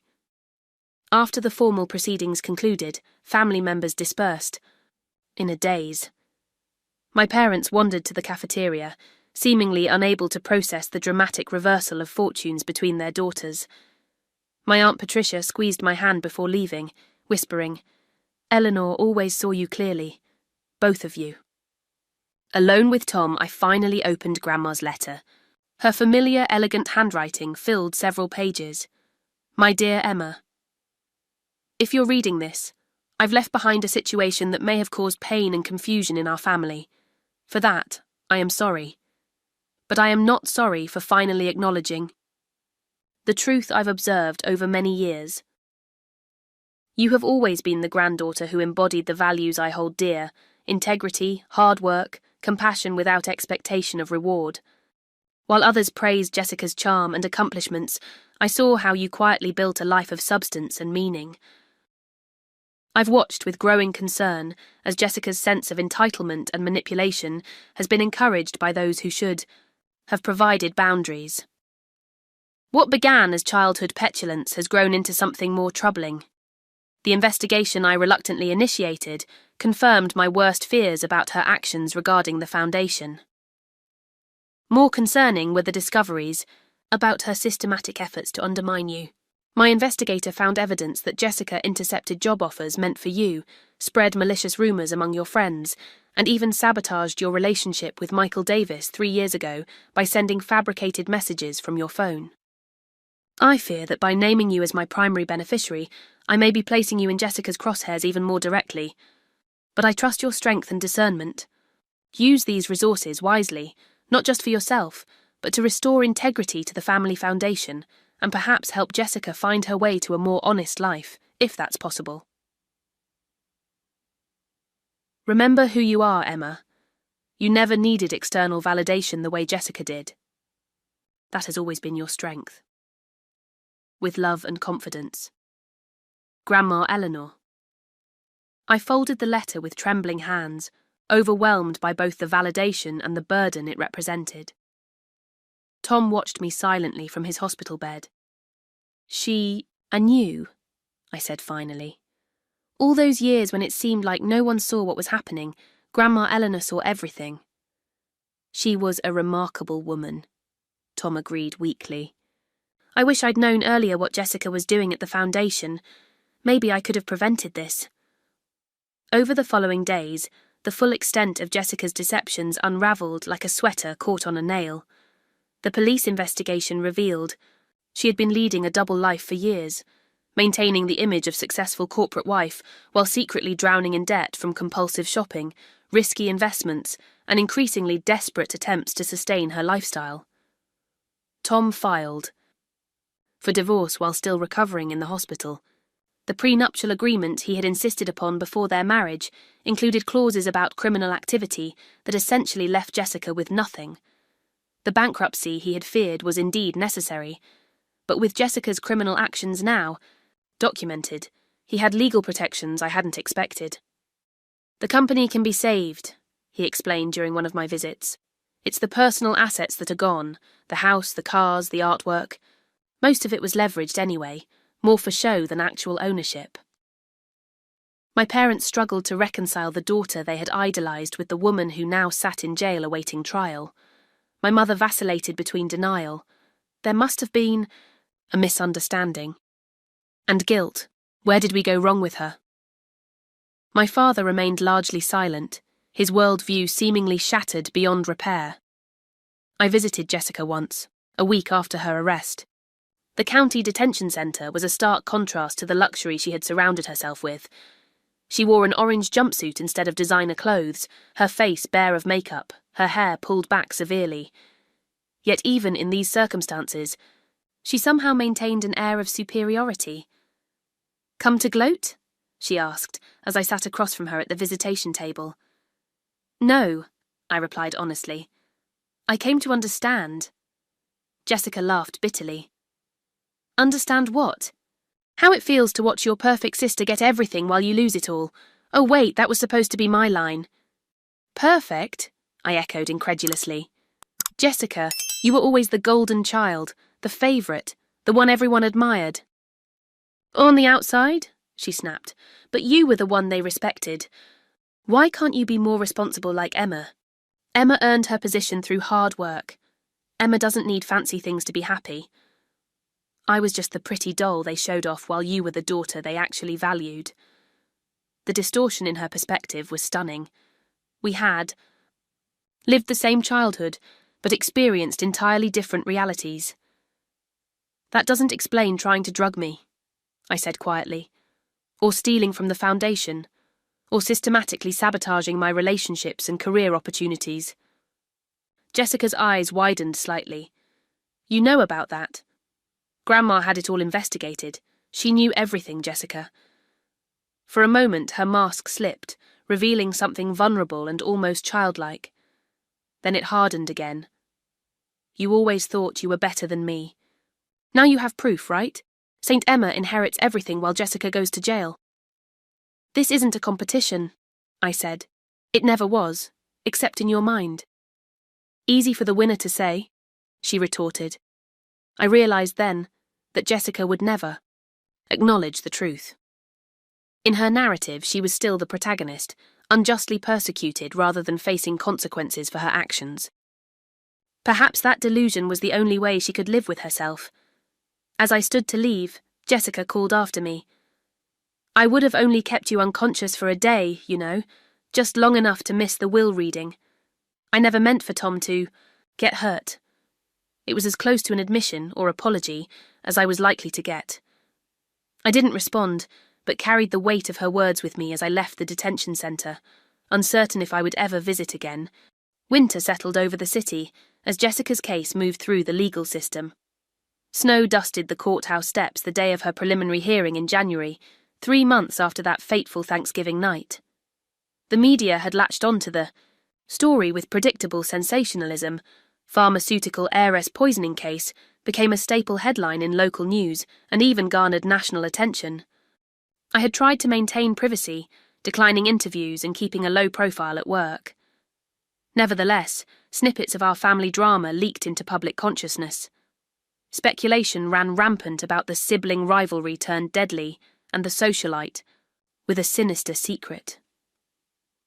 Speaker 1: After the formal proceedings concluded, family members dispersed, in a daze. My parents wandered to the cafeteria, seemingly unable to process the dramatic reversal of fortunes between their daughters. My Aunt Patricia squeezed my hand before leaving, whispering, "Eleanor always saw you clearly, both of you." Alone with Tom, I finally opened Grandma's letter. Her familiar, elegant handwriting filled several pages. "My dear Emma, if you're reading this, I've left behind a situation that may have caused pain and confusion in our family. For that, I am sorry. But I am not sorry for finally acknowledging the truth I've observed over many years. You have always been the granddaughter who embodied the values I hold dear: integrity, hard work, compassion without expectation of reward. While others praised Jessica's charm and accomplishments, I saw how you quietly built a life of substance and meaning. I've watched with growing concern as Jessica's sense of entitlement and manipulation has been encouraged by those who should have provided boundaries. What began as childhood petulance has grown into something more troubling. The investigation I reluctantly initiated confirmed my worst fears about her actions regarding the foundation. More concerning were the discoveries about her systematic efforts to undermine you. My investigator found evidence that Jessica intercepted job offers meant for you, spread malicious rumours among your friends, and even sabotaged your relationship with Michael Davis 3 years ago by sending fabricated messages from your phone. I fear that by naming you as my primary beneficiary, I may be placing you in Jessica's crosshairs even more directly. But I trust your strength and discernment. Use these resources wisely, not just for yourself, but to restore integrity to the family foundation, and perhaps help Jessica find her way to a more honest life, if that's possible. Remember who you are, Emma. You never needed external validation the way Jessica did. That has always been your strength. With love and confidence. Grandma Eleanor. I folded the letter with trembling hands, overwhelmed by both the validation and the burden it represented. Tom watched me silently from his hospital bed. And you, I said finally. All those years when it seemed like no one saw what was happening, Grandma Eleanor saw everything. She was a remarkable woman, Tom agreed weakly. I wish I'd known earlier what Jessica was doing at the foundation. Maybe I could have prevented this. Over the following days, the full extent of Jessica's deceptions unravelled like a sweater caught on a nail. The police investigation revealed she had been leading a double life for years, maintaining the image of successful corporate wife while secretly drowning in debt from compulsive shopping, risky investments, and increasingly desperate attempts to sustain her lifestyle. Tom filed for divorce while still recovering in the hospital. The prenuptial agreement he had insisted upon before their marriage included clauses about criminal activity that essentially left Jessica with nothing. The bankruptcy he had feared was indeed necessary, but with Jessica's criminal actions now documented, he had legal protections I hadn't expected. The company can be saved, he explained during one of my visits. It's the personal assets that are gone, the house, the cars, the artwork. Most of it was leveraged anyway, more for show than actual ownership. My parents struggled to reconcile the daughter they had idolised with the woman who now sat in jail awaiting trial. My mother vacillated between denial. There must have been a misunderstanding. And guilt. Where did we go wrong with her? My father remained largely silent, his worldview seemingly shattered beyond repair. I visited Jessica once, a week after her arrest. The county detention centre was a stark contrast to the luxury she had surrounded herself with. She wore an orange jumpsuit instead of designer clothes, her face bare of makeup, her hair pulled back severely. Yet even in these circumstances, she somehow maintained an air of superiority. "Come to gloat?" she asked, as I sat across from her at the visitation table. "No," I replied honestly. "I came to understand." Jessica laughed bitterly. Understand what? How it feels to watch your perfect sister get everything while you lose it all. Oh wait, that was supposed to be my line. Perfect? I echoed incredulously. Jessica, you were always the golden child, the favourite, the one everyone admired. On the outside, she snapped, but you were the one they respected. Why can't you be more responsible like Emma? Emma earned her position through hard work. Emma doesn't need fancy things to be happy. I was just the pretty doll they showed off while you were the daughter they actually valued. The distortion in her perspective was stunning. We had lived the same childhood, but experienced entirely different realities. That doesn't explain trying to drug me, I said quietly, or stealing from the foundation, or systematically sabotaging my relationships and career opportunities. Jessica's eyes widened slightly. You know about that. Grandma had it all investigated. She knew everything, Jessica. For a moment, her mask slipped, revealing something vulnerable and almost childlike. Then it hardened again. You always thought you were better than me. Now you have proof, right? Saint Emma inherits everything while Jessica goes to jail. This isn't a competition, I said. It never was, except in your mind. Easy for the winner to say, she retorted. I realised then that Jessica would never acknowledge the truth. In her narrative, she was still the protagonist, unjustly persecuted rather than facing consequences for her actions. Perhaps that delusion was the only way she could live with herself. As I stood to leave, Jessica called after me. I would have only kept you unconscious for a day, you know, just long enough to miss the will reading. I never meant for Tom to get hurt. It was as close to an admission or apology as I was likely to get. I didn't respond, but carried the weight of her words with me as I left the detention centre, uncertain if I would ever visit again. Winter settled over the city as Jessica's case moved through the legal system. Snow dusted the courthouse steps the day of her preliminary hearing in January, 3 months after that fateful Thanksgiving night. The media had latched onto the story with predictable sensationalism. Pharmaceutical heiress poisoning case became a staple headline in local news and even garnered national attention. I had tried to maintain privacy, declining interviews and keeping a low profile at work. Nevertheless, snippets of our family drama leaked into public consciousness. Speculation ran rampant about the sibling rivalry turned deadly and the socialite with a sinister secret.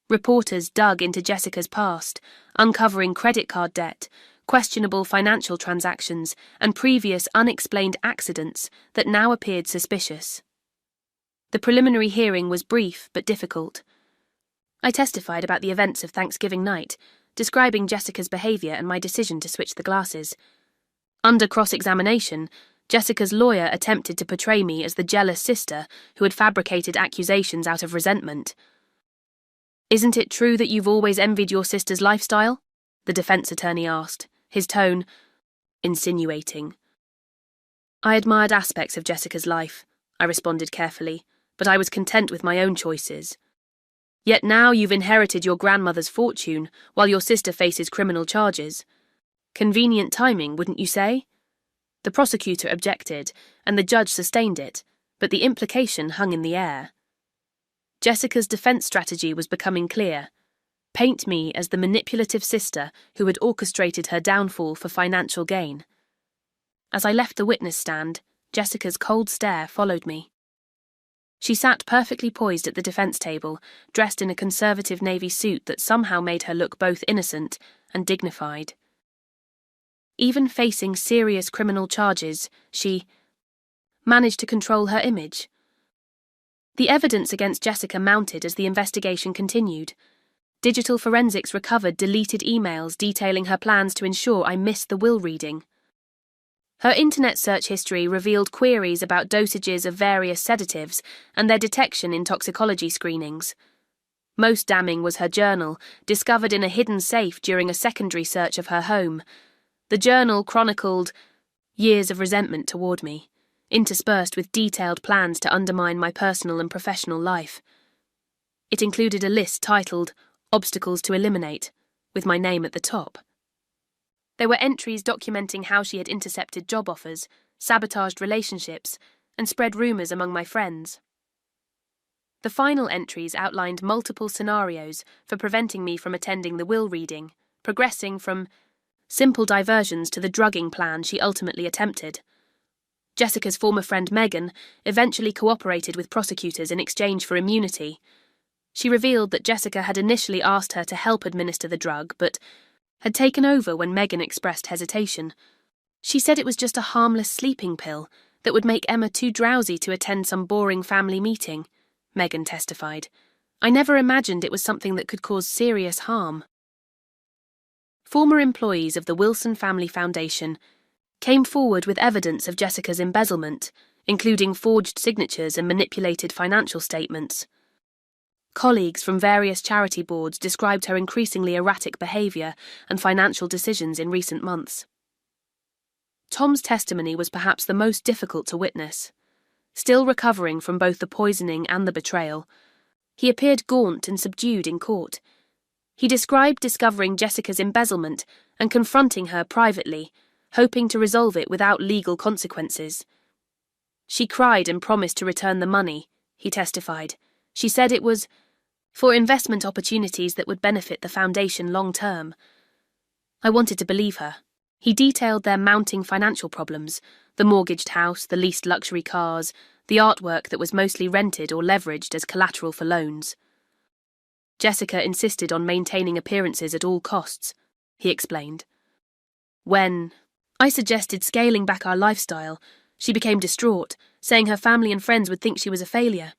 Speaker 1: Reporters dug into Jessica's past, uncovering credit card debt, questionable financial transactions, and previous unexplained accidents that now appeared suspicious. The preliminary hearing was brief but difficult. I testified about the events of Thanksgiving night, describing Jessica's behaviour and my decision to switch the glasses. Under cross-examination, Jessica's lawyer attempted to portray me as the jealous sister who had fabricated accusations out of resentment. Isn't it true that you've always envied your sister's lifestyle? The defence attorney asked, his tone insinuating. I admired aspects of Jessica's life, I responded carefully, but I was content with my own choices. Yet now you've inherited your grandmother's fortune while your sister faces criminal charges. Convenient timing, wouldn't you say? The prosecutor objected, and the judge sustained it, but the implication hung in the air. Jessica's defence strategy was becoming clear. Paint me as the manipulative sister who had orchestrated her downfall for financial gain. As I left the witness stand, Jessica's cold stare followed me. She sat perfectly poised at the defence table, dressed in a conservative navy suit that somehow made her look both innocent and dignified. Even facing serious criminal charges, she managed to control her image. The evidence against Jessica mounted as the investigation continued. Digital forensics recovered deleted emails detailing her plans to ensure I missed the will reading. Her internet search history revealed queries about dosages of various sedatives and their detection in toxicology screenings. Most damning was her journal, discovered in a hidden safe during a secondary search of her home. The journal chronicled years of resentment toward me, interspersed with detailed plans to undermine my personal and professional life. It included a list titled Obstacles to Eliminate, with my name at the top. There were entries documenting how she had intercepted job offers, sabotaged relationships, and spread rumours among my friends. The final entries outlined multiple scenarios for preventing me from attending the will reading, progressing from simple diversions to the drugging plan she ultimately attempted. Jessica's former friend Megan eventually cooperated with prosecutors in exchange for immunity. She revealed that Jessica had initially asked her to help administer the drug, but had taken over when Megan expressed hesitation. She said it was just a harmless sleeping pill that would make Emma too drowsy to attend some boring family meeting, Megan testified. I never imagined it was something that could cause serious harm. Former employees of the Wilson Family Foundation came forward with evidence of Jessica's embezzlement, including forged signatures and manipulated financial statements. Colleagues from various charity boards described her increasingly erratic behaviour and financial decisions in recent months. Tom's testimony was perhaps the most difficult to witness. Still recovering from both the poisoning and the betrayal, he appeared gaunt and subdued in court. He described discovering Jessica's embezzlement and confronting her privately, hoping to resolve it without legal consequences. She cried and promised to return the money, he testified. She said it was for investment opportunities that would benefit the foundation long term. I wanted to believe her. He detailed their mounting financial problems, the mortgaged house, the leased luxury cars, the artwork that was mostly rented or leveraged as collateral for loans. Jessica insisted on maintaining appearances at all costs, he explained. When I suggested scaling back our lifestyle, she became distraught, saying her family and friends would think she was a failure.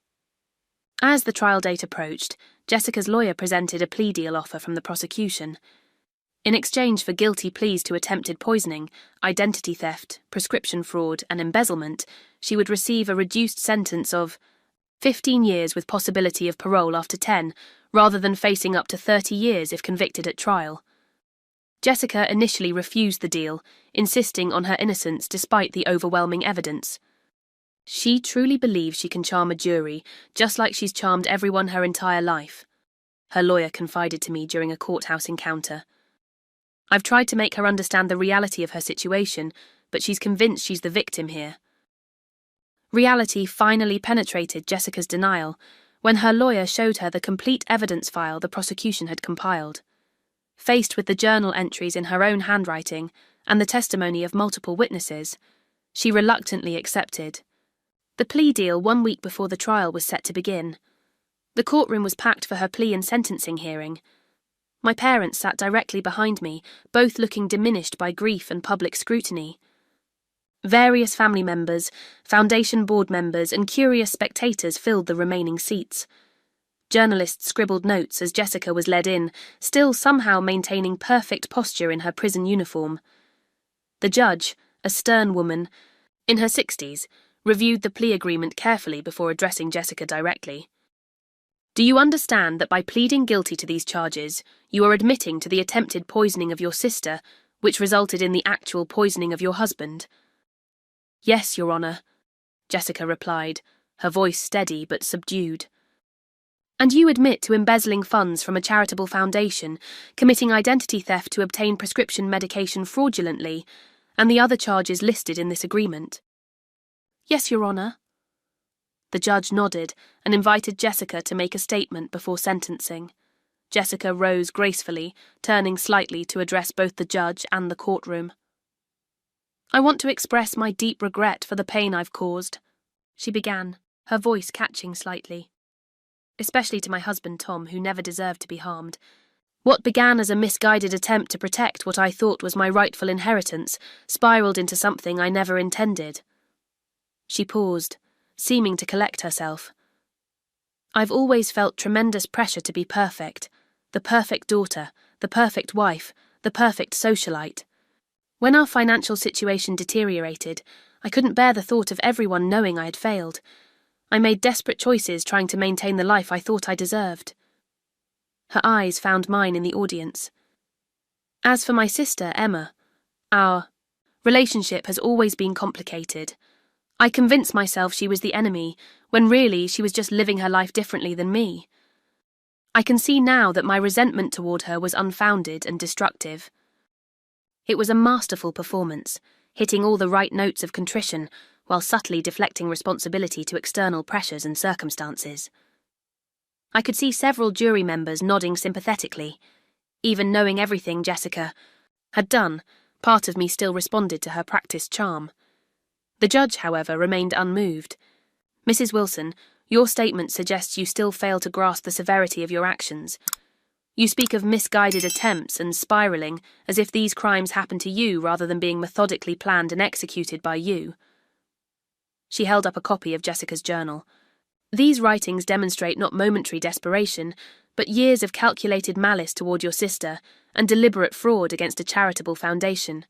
Speaker 1: As the trial date approached, Jessica's lawyer presented a plea deal offer from the prosecution. In exchange for guilty pleas to attempted poisoning, identity theft, prescription fraud, and embezzlement, she would receive a reduced sentence of 15 years with possibility of parole after 10, rather than facing up to 30 years if convicted at trial. Jessica initially refused the deal, insisting on her innocence despite the overwhelming evidence. She truly believes she can charm a jury, just like she's charmed everyone her entire life, her lawyer confided to me during a courthouse encounter. I've tried to make her understand the reality of her situation, but she's convinced she's the victim here. Reality finally penetrated Jessica's denial when her lawyer showed her the complete evidence file the prosecution had compiled. Faced with the journal entries in her own handwriting and the testimony of multiple witnesses, she reluctantly accepted. The plea deal 1 week before the trial was set to begin. The courtroom was packed for her plea and sentencing hearing. My parents sat directly behind me, both looking diminished by grief and public scrutiny. Various family members, foundation board members, and curious spectators filled the remaining seats. Journalists scribbled notes as Jessica was led in, still somehow maintaining perfect posture in her prison uniform. The judge, a stern woman, in her 60s, reviewed the plea agreement carefully before addressing Jessica directly. Do you understand that by pleading guilty to these charges, you are admitting to the attempted poisoning of your sister, which resulted in the actual poisoning of your husband? Yes, Your Honour, Jessica replied, her voice steady but subdued. And you admit to embezzling funds from a charitable foundation, committing identity theft to obtain prescription medication fraudulently, and the other charges listed in this agreement? Yes, Your Honour. The judge nodded and invited Jessica to make a statement before sentencing. Jessica rose gracefully, turning slightly to address both the judge and the courtroom. I want to express my deep regret for the pain I've caused, she began, her voice catching slightly. Especially to my husband Tom, who never deserved to be harmed. What began as a misguided attempt to protect what I thought was my rightful inheritance spiraled into something I never intended. She paused, seeming to collect herself. I've always felt tremendous pressure to be perfect, the perfect daughter, the perfect wife, the perfect socialite. When our financial situation deteriorated, I couldn't bear the thought of everyone knowing I had failed. I made desperate choices trying to maintain the life I thought I deserved. Her eyes found mine in the audience. As for my sister, Emma, our relationship has always been complicated. I convinced myself she was the enemy, when really she was just living her life differently than me. I can see now that my resentment toward her was unfounded and destructive. It was a masterful performance, hitting all the right notes of contrition while subtly deflecting responsibility to external pressures and circumstances. I could see several jury members nodding sympathetically. Even knowing everything Jessica had done, part of me still responded to her practiced charm. The judge, however, remained unmoved. "Mrs. Wilson, your statement suggests you still fail to grasp the severity of your actions. You speak of misguided attempts and spiralling as if these crimes happened to you rather than being methodically planned and executed by you." She held up a copy of Jessica's journal. "These writings demonstrate not momentary desperation, but years of calculated malice toward your sister and deliberate fraud against a charitable foundation.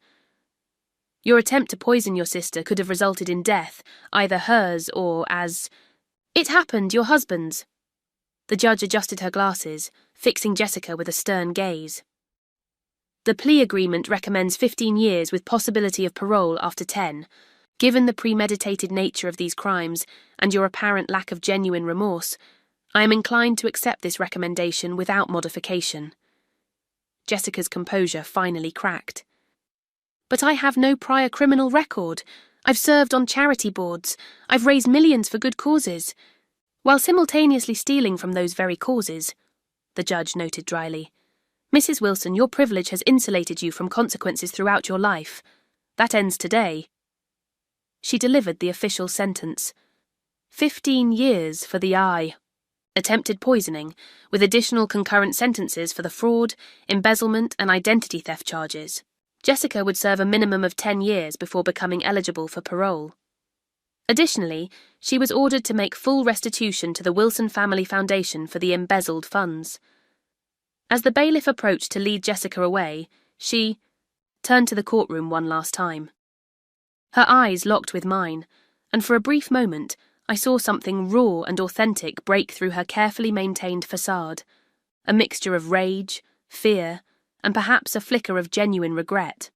Speaker 1: Your attempt to poison your sister could have resulted in death, either hers or as... It happened, your husband's." The judge adjusted her glasses, fixing Jessica with a stern gaze. "The plea agreement recommends 15 years with possibility of parole after 10. Given the premeditated nature of these crimes and your apparent lack of genuine remorse, I am inclined to accept this recommendation without modification." Jessica's composure finally cracked. "But I have no prior criminal record. I've served on charity boards. I've raised millions for good causes, while simultaneously stealing from those very causes," the judge noted dryly. "Mrs. Wilson, your privilege has insulated you from consequences throughout your life. That ends today." She delivered the official sentence. 15 years for the attempted poisoning, with additional concurrent sentences for the fraud, embezzlement, and identity theft charges. Jessica would serve a minimum of 10 years before becoming eligible for parole. Additionally, she was ordered to make full restitution to the Wilson Family Foundation for the embezzled funds. As the bailiff approached to lead Jessica away, she turned to the courtroom one last time. Her eyes locked with mine, and for a brief moment I saw something raw and authentic break through her carefully maintained facade, a mixture of rage, fear, and perhaps a flicker of genuine regret.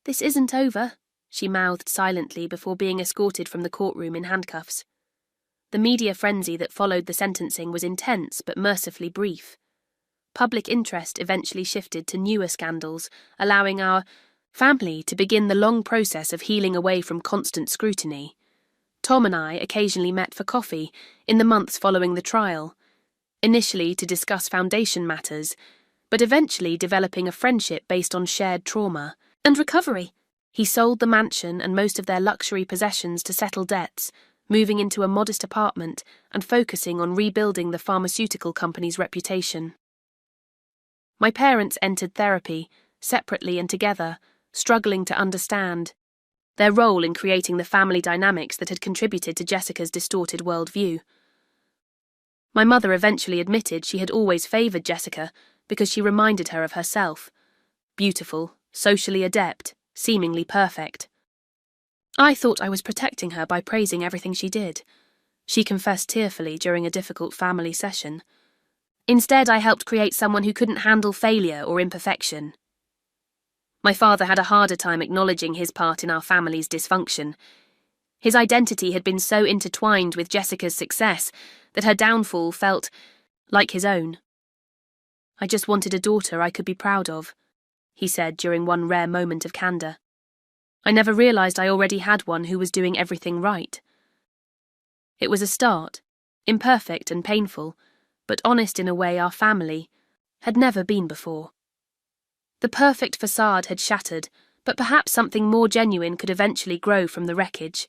Speaker 1: "This isn't over," she mouthed silently before being escorted from the courtroom in handcuffs. The media frenzy that followed the sentencing was intense but mercifully brief. Public interest eventually shifted to newer scandals, allowing our family to begin the long process of healing away from constant scrutiny. Tom and I occasionally met for coffee in the months following the trial, initially to discuss foundation matters, but eventually developing a friendship based on shared trauma and recovery. He sold the mansion and most of their luxury possessions to settle debts, moving into a modest apartment and focusing on rebuilding the pharmaceutical company's reputation. My parents entered therapy, separately and together, struggling to understand their role in creating the family dynamics that had contributed to Jessica's distorted worldview. My mother eventually admitted she had always favoured Jessica because she reminded her of herself. Beautiful, socially adept, seemingly perfect. I thought I was protecting her by praising everything she did, she confessed tearfully during a difficult family session. Instead, I helped create someone who couldn't handle failure or imperfection. My father had a harder time acknowledging his part in our family's dysfunction. His identity had been so intertwined with Jessica's success that her downfall felt like his own. "I just wanted a daughter I could be proud of," he said during one rare moment of candour. "I never realised I already had one who was doing everything right." It was a start, imperfect and painful, but honest in a way our family had never been before. The perfect facade had shattered, but perhaps something more genuine could eventually grow from the wreckage.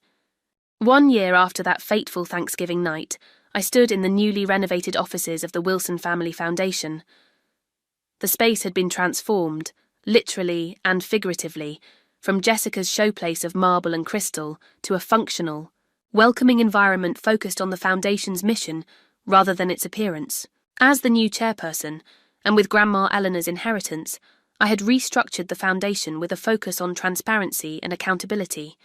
Speaker 1: 1 year after that fateful Thanksgiving night, I stood in the newly renovated offices of the Wilson Family Foundation. The space had been transformed, literally and figuratively, from Jessica's showplace of marble and crystal to a functional, welcoming environment focused on the Foundation's mission rather than its appearance. As the new chairperson, and with Grandma Eleanor's inheritance, I had restructured the Foundation with a focus on transparency and accountability.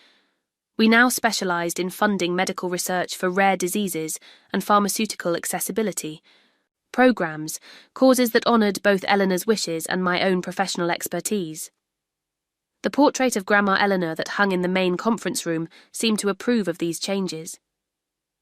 Speaker 1: We now specialised in funding medical research for rare diseases and pharmaceutical accessibility, programmes, causes that honoured both Eleanor's wishes and my own professional expertise. The portrait of Grandma Eleanor that hung in the main conference room seemed to approve of these changes.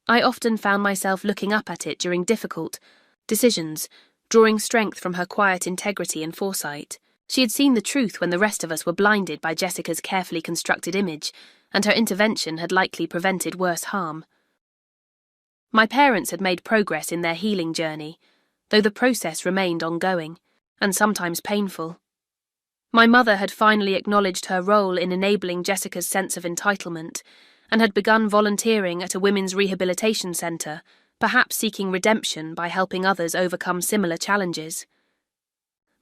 Speaker 1: I often found myself looking up at it during difficult decisions, drawing strength from her quiet integrity and foresight. She had seen the truth when the rest of us were blinded by Jessica's carefully constructed image, and her intervention had likely prevented worse harm. My parents had made progress in their healing journey, though the process remained ongoing, and sometimes painful. My mother had finally acknowledged her role in enabling Jessica's sense of entitlement, and had begun volunteering at a women's rehabilitation centre, perhaps seeking redemption by helping others overcome similar challenges.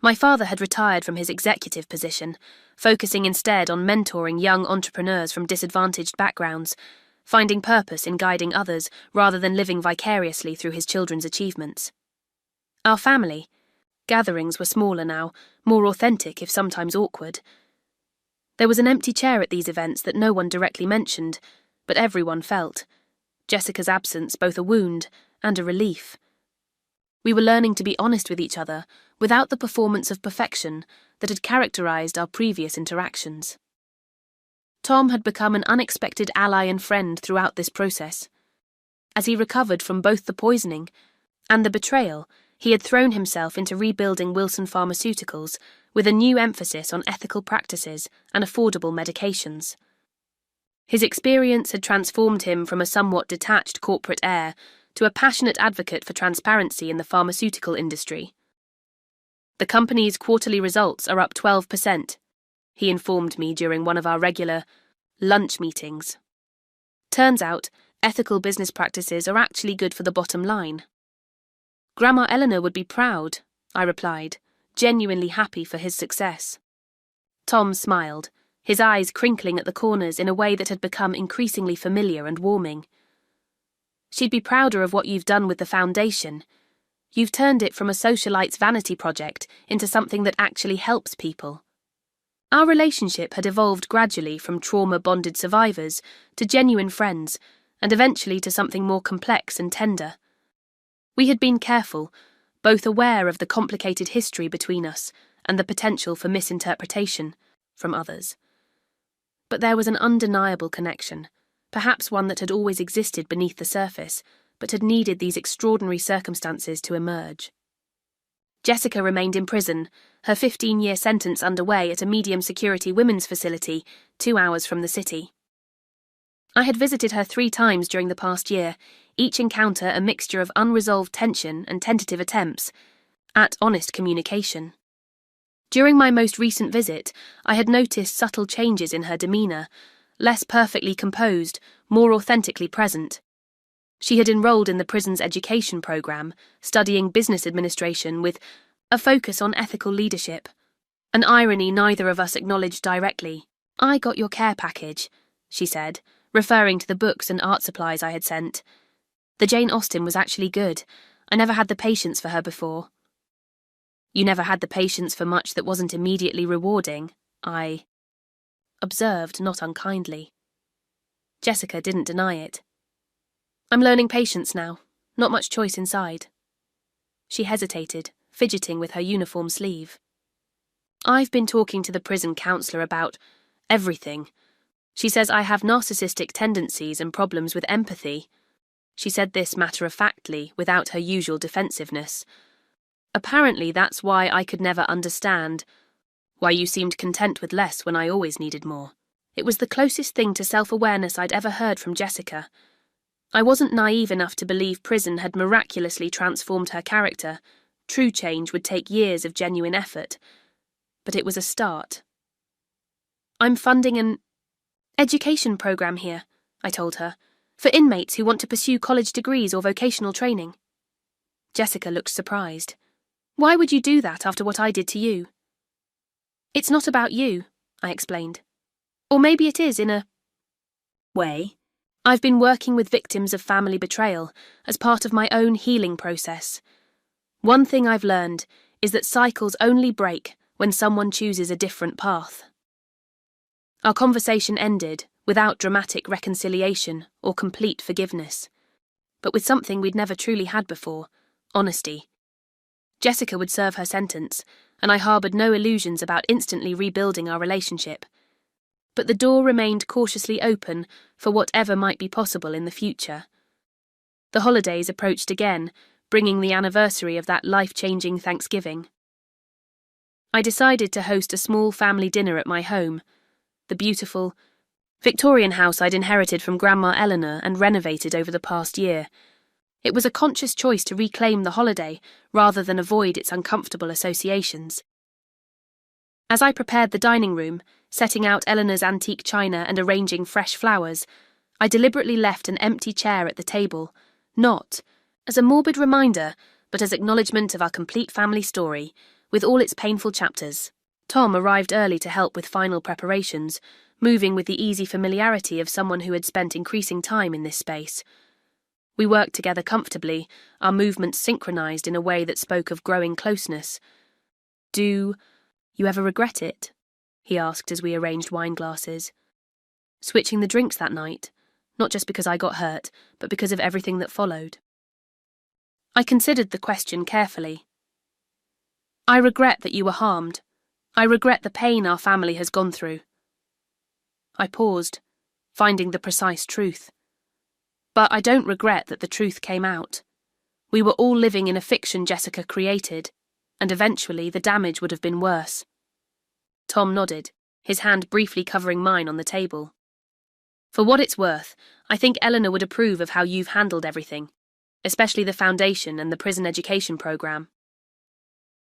Speaker 1: My father had retired from his executive position, focusing instead on mentoring young entrepreneurs from disadvantaged backgrounds, finding purpose in guiding others rather than living vicariously through his children's achievements. Our family gatherings were smaller now, more authentic if sometimes awkward. There was an empty chair at these events that no one directly mentioned, but everyone felt. Jessica's absence both a wound and a relief. We were learning to be honest with each other without the performance of perfection that had characterized our previous interactions. Tom had become an unexpected ally and friend throughout this process. As he recovered from both the poisoning and the betrayal, he had thrown himself into rebuilding Wilson Pharmaceuticals with a new emphasis on ethical practices and affordable medications. His experience had transformed him from a somewhat detached corporate heir to a passionate advocate for transparency in the pharmaceutical industry. The company's quarterly results are up 12%, he informed me during one of our regular lunch meetings. Turns out, ethical business practices are actually good for the bottom line. Grandma Eleanor would be proud, I replied, genuinely happy for his success. Tom smiled, his eyes crinkling at the corners in a way that had become increasingly familiar and warming. She'd be prouder of what you've done with the foundation. You've turned it from a socialite's vanity project into something that actually helps people. Our relationship had evolved gradually from trauma-bonded survivors to genuine friends, and eventually to something more complex and tender. We had been careful, both aware of the complicated history between us and the potential for misinterpretation from others. But there was an undeniable connection, perhaps one that had always existed beneath the surface, but had needed these extraordinary circumstances to emerge. Jessica remained in prison, her 15-year sentence underway at a medium-security women's facility 2 hours from the city. I had visited her 3 times during the past year, each encounter a mixture of unresolved tension and tentative attempts at honest communication. During my most recent visit, I had noticed subtle changes in her demeanour, less perfectly composed, more authentically present. She had enrolled in the prison's education programme, studying business administration with a focus on ethical leadership, an irony neither of us acknowledged directly. "I got your care package," she said, referring to the books and art supplies I had sent. "The Jane Austen was actually good. I never had the patience for her before." "You never had the patience for much that wasn't immediately rewarding," I observed, not unkindly. Jessica didn't deny it. "I'm learning patience now. Not much choice inside." She hesitated, fidgeting with her uniform sleeve. "I've been talking to the prison counsellor about everything. She says I have narcissistic tendencies and problems with empathy." She said this matter-of-factly, without her usual defensiveness. "Apparently that's why I could never understand why you seemed content with less when I always needed more." It was the closest thing to self-awareness I'd ever heard from Jessica. I wasn't naive enough to believe prison had miraculously transformed her character. True change would take years of genuine effort. But it was a start. "I'm funding an education program here," I told her, "for inmates who want to pursue college degrees or vocational training." Jessica looked surprised. "Why would you do that after what I did to you?" "It's not about you," I explained. "Or maybe it is in a way. I've been working with victims of family betrayal as part of my own healing process. One thing I've learned is that cycles only break when someone chooses a different path." Our conversation ended without dramatic reconciliation or complete forgiveness, but with something we'd never truly had before: honesty. Jessica would serve her sentence, and I harboured no illusions about instantly rebuilding our relationship. But the door remained cautiously open for whatever might be possible in the future. The holidays approached again, bringing the anniversary of that life-changing Thanksgiving. I decided to host a small family dinner at my home, the beautiful Victorian house I'd inherited from Grandma Eleanor and renovated over the past year. It was a conscious choice to reclaim the holiday rather than avoid its uncomfortable associations. As I prepared the dining room, setting out Eleanor's antique china and arranging fresh flowers, I deliberately left an empty chair at the table, not as a morbid reminder, but as acknowledgement of our complete family story, with all its painful chapters. Tom arrived early to help with final preparations, moving with the easy familiarity of someone who had spent increasing time in this space. We worked together comfortably, our movements synchronized in a way that spoke of growing closeness. "Do you ever regret it?" he asked as we arranged wine glasses. "Switching the drinks that night, not just because I got hurt, but because of everything that followed." I considered the question carefully. "I regret that you were harmed. I regret the pain our family has gone through." I paused, finding the precise truth. "But I don't regret that the truth came out. We were all living in a fiction Jessica created, and eventually the damage would have been worse." Tom nodded, his hand briefly covering mine on the table. "For what it's worth, I think Eleanor would approve of how you've handled everything, especially the foundation and the prison education program."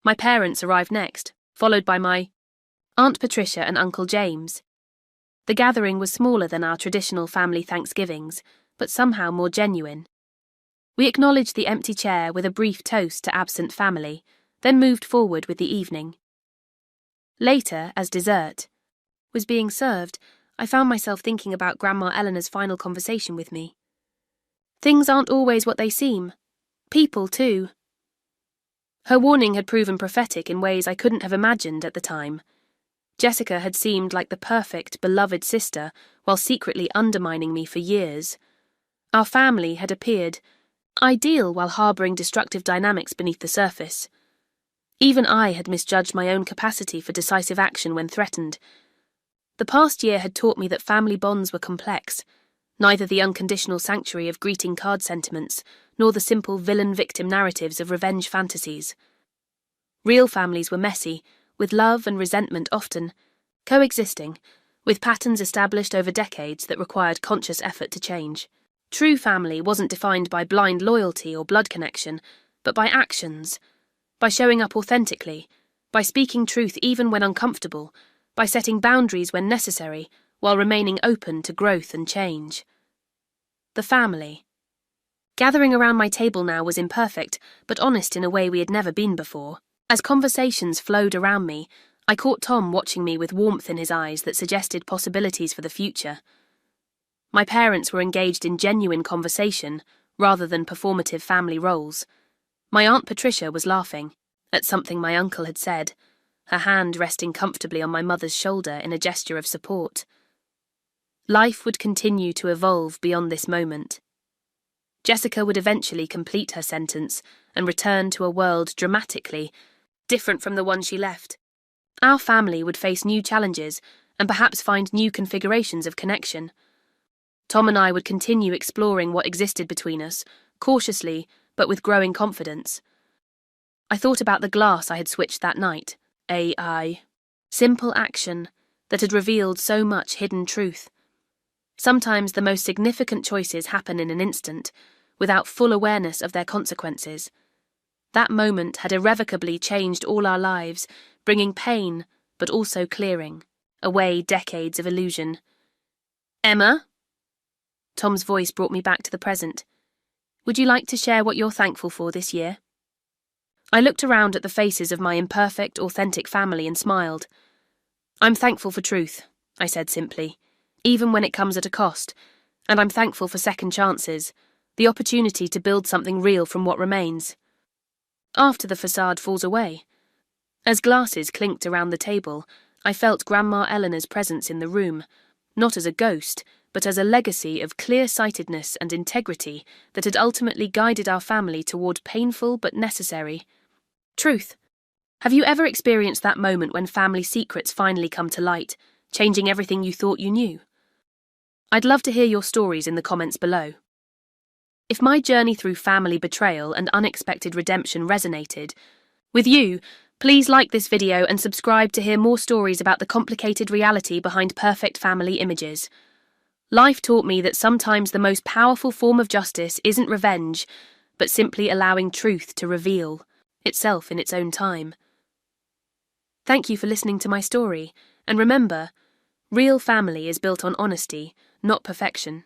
Speaker 1: My parents arrived next, followed by my Aunt Patricia and Uncle James. The gathering was smaller than our traditional family Thanksgivings, but somehow more genuine. We acknowledged the empty chair with a brief toast to absent family, then moved forward with the evening. Later, as dessert was being served, I found myself thinking about Grandma Eleanor's final conversation with me. Things aren't always what they seem. People, too. Her warning had proven prophetic in ways I couldn't have imagined at the time. Jessica had seemed like the perfect, beloved sister, while secretly undermining me for years. Our family had appeared ideal while harbouring destructive dynamics beneath the surface. Even I had misjudged my own capacity for decisive action when threatened. The past year had taught me that family bonds were complex, neither the unconditional sanctuary of greeting card sentiments nor the simple villain-victim narratives of revenge fantasies. Real families were messy, with love and resentment often coexisting, with patterns established over decades that required conscious effort to change. True family wasn't defined by blind loyalty or blood connection, but by actions, by showing up authentically, by speaking truth even when uncomfortable, by setting boundaries when necessary, while remaining open to growth and change. The family. Gathering around my table now was imperfect, but honest in a way we had never been before. As conversations flowed around me, I caught Tom watching me with warmth in his eyes that suggested possibilities for the future. My parents were engaged in genuine conversation, rather than performative family roles. My Aunt Patricia was laughing at something my uncle had said, her hand resting comfortably on my mother's shoulder in a gesture of support. Life would continue to evolve beyond this moment. Jessica would eventually complete her sentence and return to a world dramatically different from the one she left. Our family would face new challenges and perhaps find new configurations of connection. Tom and I would continue exploring what existed between us, cautiously but with growing confidence. I thought about the glass I had switched that night, a simple action that had revealed so much hidden truth. Sometimes the most significant choices happen in an instant, without full awareness of their consequences. That moment had irrevocably changed all our lives, bringing pain, but also clearing, away decades of illusion. "Emma?" Tom's voice brought me back to the present. "Would you like to share what you're thankful for this year?" I looked around at the faces of my imperfect, authentic family and smiled. "I'm thankful for truth," I said simply, "even when it comes at a cost, and I'm thankful for second chances, the opportunity to build something real from what remains. After the facade falls away." As glasses clinked around the table, I felt Grandma Eleanor's presence in the room, not as a ghost, but as a legacy of clear-sightedness and integrity that had ultimately guided our family toward painful but necessary truth. Have you ever experienced that moment when family secrets finally come to light, changing everything you thought you knew? I'd love to hear your stories in the comments below. If my journey through family betrayal and unexpected redemption resonated with you, Please like this video and subscribe to hear more stories about the complicated reality behind perfect family images. Life taught me that sometimes the most powerful form of justice isn't revenge, but simply allowing truth to reveal itself in its own time. Thank you for listening to my story, and remember, real family is built on honesty, not perfection.